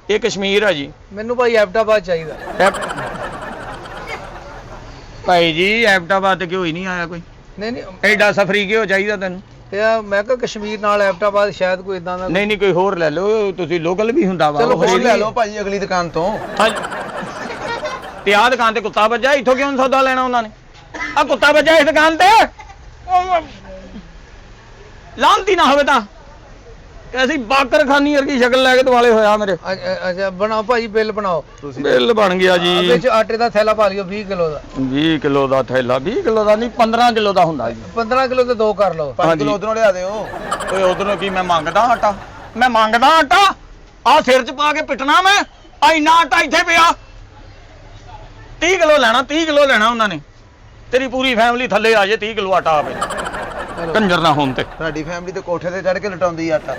ਇਹ ਕਸ਼ਮੀਰ ਆ ਜੀ ਮੈਨੂੰ ਭਾਈ ਐਬਟਾਬਾਦ ਚਾਹੀਦਾ ਭਾਈ ਜੀ ਐਬਟਾਬਾਦ ਤੇ ਕਿਉਂ ਹੀ ਨਹੀਂ ਆਇਆ ਕੋਈ ਨਹੀਂ ਐਡਾ ਸਫਰੀ ਕਿਉਂ ਚਾਹੀਦਾ ਤੈਨੂੰ ਤੇ ਮੈਂ ਕਿਹਾ ਕਸ਼ਮੀਰ ਨਾਲ ਐਬਟਾਬਾਦ ਸ਼ਾਇਦ ਕੋਈ ਇਦਾਂ ਦਾ ਨਹੀਂ ਕੋਈ ਹੋਰ ਲੈ ਲਓ ਤੁਸੀਂ ਲੋਕਲ ਵੀ ਹੁੰਦਾ ਵਾ ਚਲੋ ਉਹ ਹੋਰ ਖਰੀਦ ਲੈ ਲਓ ਭਾਜੀ ਅਗਲੀ ਦੁਕਾਨ ਤੋਂ ਹਾਂਜੀ। ਤੇ ਆਹ ਦੁਕਾਨ ਤੇ ਕੁੱਤਾ ਵੱਜਾ ਇੱਥੋਂ ਕਿਉਂ ਨੀ ਸੌਦਾ ਲੈਣਾ ਉਹਨਾਂ ਨੇ ਆ ਕੁੱਤਾ ਵੱਜਾ ਇਸ ਦੁਕਾਨ ਤੇ ਲਾਂਤੀ ਨਾ ਹੋਵੇ ਤਾਂ ਐਸੀ ਬਾਕਰਖਾਨੀ ਵਰਗੀ ਸ਼ਕਲ ਲੈ ਕੇ ਦੁਆਲੇ ਹੋਇਆ ਮੇਰੇ ਅੱਛਾ ਬਣਾਓ ਭਾਜੀ ਬਿੱਲ ਬਣਾਓ ਤੁਸੀਂ ਬਿੱਲ ਬਣ ਗਿਆ ਜੀ ਵਿੱਚ ਆਟੇ ਦਾ ਥੈਲਾ ਪਾ ਲਿਓ 20 ਕਿਲੋ ਦਾ 20 ਕਿਲੋ ਦਾ ਥੈਲਾ 20 ਕਿਲੋ ਦਾ ਨਹੀਂ 15 ਕਿਲੋ ਦਾ ਹੁੰਦਾ ਜੀ 15 ਕਿਲੋ ਤੇ 2 ਕਰ ਲਓ 5 ਹਾਂਜੀ। ਕਿਲੋ ਉਧਰੋਂ ਲਿਆ ਦਿਓ ਓਏ ਉਧਰੋਂ ਕੀ ਮੈਂ ਮੰਗਦਾ ਆਟਾ ਮੈਂ ਮੰਗਦਾ ਆਟਾ ਆ ਸਿਰ 'ਚ ਪਾ ਕੇ ਪਿੱਟਣਾ ਮੈਂ ਆ ਇੰਨਾ ਆਟਾ ਇੱਥੇ ਪਿਆ 30 ਕਿਲੋ ਲੈਣਾ 30 ਕਿਲੋ ਲੈਣਾ ਉਹਨਾਂ ਨੇ ਤੇਰੀ ਪੂਰੀ ਫੈਮਿਲੀ ਥੱਲੇ ਆ ਜੇ 30 ਕਿਲੋ ਆਟਾ ਆਵੇ ਕੰਜਰ ਨਾ ਹੋਣ ਤੇ ਤੁਹਾਡੀ ਫੈਮਿਲੀ ਤੇ ਕੋਠੇ ਤੇ ਚੜ ਕੇ ਲਟਾਉਂਦੀ ਆਟਾ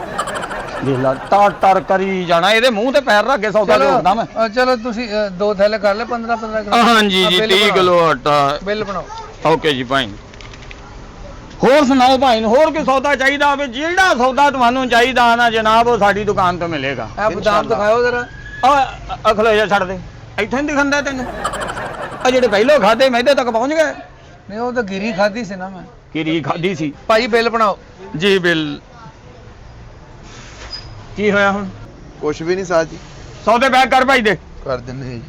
ਦੇਖ ਲਾ ਟਰ ਕਰੀ ਜਾਣਾ, ਇਹਦੇ ਮੂੰਹ ਤੇ ਪੈਰ ਰੱਖ ਕੇ ਸੌਦਾ ਝੋਕਦਾ ਮੈਂ। ਚਲੋ ਤੁਸੀਂ 2 ਥੈਲੇ ਕਰ ਲੈ 15 ਕਿਲੋ। ਹਾਂਜੀ ਜੀ 30 ਕਿਲੋ ਆਟਾ। ਬਿੱਲ ਬਣਾਓ। ਓਕੇ ਜੀ ਭਾਈ। ਹੋਰ ਸੁਣਾਓ ਭਾਈ ਨੂੰ, ਹੋਰ ਕੋਈ ਸੌਦਾ ਚਾਹੀਦਾ ਹੋਵੇ? ਜਿਹੜਾ ਸੌਦਾ ਤੁਹਾਨੂੰ ਚਾਹੀਦਾ ਨਾ ਜਨਾਬ ਉਹ ਸਾਡੀ ਦੁਕਾਨ ਤੋਂ ਮਿਲੇਗਾ। ਇਹ ਬਦਾਮ ਦਿਖਾਓ ਜਰਾ। ਅਖਲੇ ਜਾ ਛੱਡ ਦੇ, ਇੱਥੇ ਨਹੀਂ ਦਿਖਾਂਦਾ ਤੈਨੂੰ? ਆ ਜਿਹੜੇ ਪਹਿਲੋਂ ਖਾਦੇ ਮੈਦੇ ਤੱਕ ਪਹੁੰਚ ਗਏ। ਨਹੀਂ ਉਹ ਤਾਂ ਗਿਰੀ ਖਾਦੀ ਸੀ ਨਾ ਮੈਂ। ਕਿਰੀ ਖਾਦੀ ਸੀ ਭਾਜੀ ਬਿੱਲ ਬਣਾਓ। ਜੀ ਬਿੱਲ। ਕੀ ਹੋਇਆ ਹੁਣ? ਕੁਛ ਵੀ ਨਹੀਂ ਸਾਜ ਜੀ, ਸੌਦੇ ਪੈਕ ਕਰ ਭਾਈ ਦੇ। ਕਰ ਦਿੰਦੇ ਜੀ।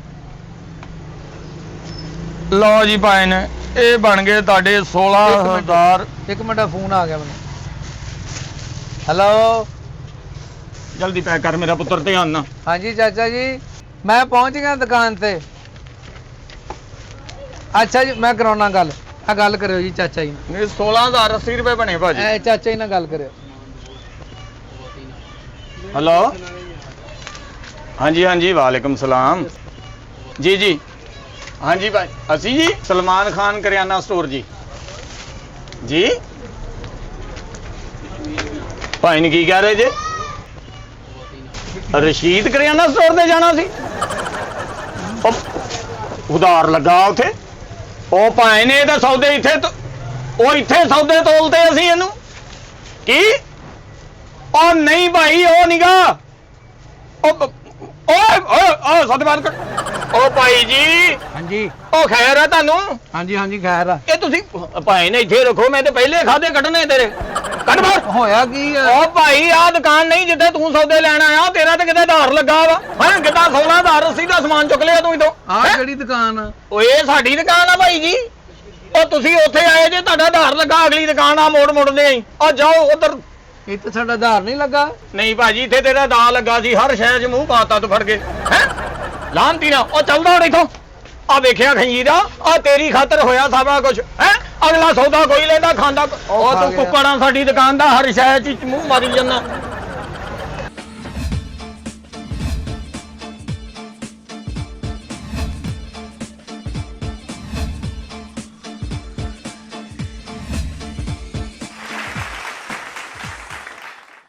ਲਓ ਜੀ ਭਾਈ ਨੇ ਇਹ ਬਣ ਗਏ ਤੁਹਾਡੇ 16,000। ਇੱਕ ਮਿੰਟ ਫੋਨ ਆ ਗਿਆ ਮੈਨੂੰ। ਹੈਲੋ ਜਲਦੀ ਪੈਕ ਕਰ ਮੇਰਾ ਪੁੱਤਰ, ਧਿਆਨ ਨਾਲ। ਹਾਂਜੀ ਚਾਚਾ ਜੀ ਮੈਂ ਪਹੁੰਚ ਗਿਆ ਦੁਕਾਨ ਤੇ। ਅੱਛਾ ਜੀ ਮੈਂ ਕਰਾਉਣਾ ਗੱਲ। ਆ ਗੱਲ ਕਰਿਓ ਜੀ ਚਾਚਾ ਜੀ ਨਾਲ। ਇਹ 16,080 ਰੁਪਏ ਬਣੇ ਭਾਜੀ। ਇਹ ਚਾਚਾ ਜੀ ਨਾਲ ਗੱਲ ਕਰਿਓ। हेलो हाँ जी वालेकुम सलाम जी जी हाँ जी भाई असी जी सलमान खान करियाना स्टोर जी जी भाई ने की कह रहे जे रशीद करियाना स्टोर ते जाना सी उधार लगा उथे ओ भाई ने तो सौदे इथे ओ इथे सौदे तोलते असी इनू की ओ नहीं भाई ओ निगा सतबाद कर ओ भाई जी हाँ जी ओ खैर है तानू हाँ जी खैर आ। ये तुसी भाई ने इथे रखो मैं तो पहले खादे कटने तेरे कट बाहर होया की ओ भाई आ दुकान नहीं जिथे तू सौदे लेना आया तेरा तो किते धार लगा वा हैं किता 16,080 दा सामान चुक लिया तू इथों आ केड़ी दुकान आ? ओ ये साडी दुकान आ भाई जी ओ तुसी ओथे आए जे ਤੁਹਾਡਾ धार लगा अगली दुकान आ मोड़ मुड़ने आई ओ जाओ उधर ਇੱਥੇ ਸਾਡਾ ਆਧਾਰ ਨਹੀਂ ਲੱਗਾ। ਨਹੀਂ ਭਾਜੀ ਇੱਥੇ ਤੇਰਾ ਦਾ ਲੱਗਾ ਸੀ ਹਰ ਸ਼ੈ 'ਚ ਮੂੰਹ ਪਾਤਾ ਤੂੰ ਫੜ ਕੇ ਹੈ ਲਾਂਤੀ ਨਾ ਉਹ ਚੱਲਦਾ ਹੁਣ ਇਥੋਂ ਆ ਵੇਖਿਆ ਖੰਜੀ ਦਾ ਆ ਤੇਰੀ ਖਾਤਰ ਹੋਇਆ ਸਾਰਾ ਕੁਝ ਹੈ ਅਗਲਾ ਸੌਦਾ ਕੋਈ ਲੈਂਦਾ ਖਾਂਦਾ ਉਹ ਤੂੰ ਕੁੱਕੜਾਂ ਸਾਡੀ ਦੁਕਾਨ ਦਾ ਹਰ ਸ਼ੈ 'ਚ ਮੂੰਹ ਮਾਰੀ ਜਾਂਦਾ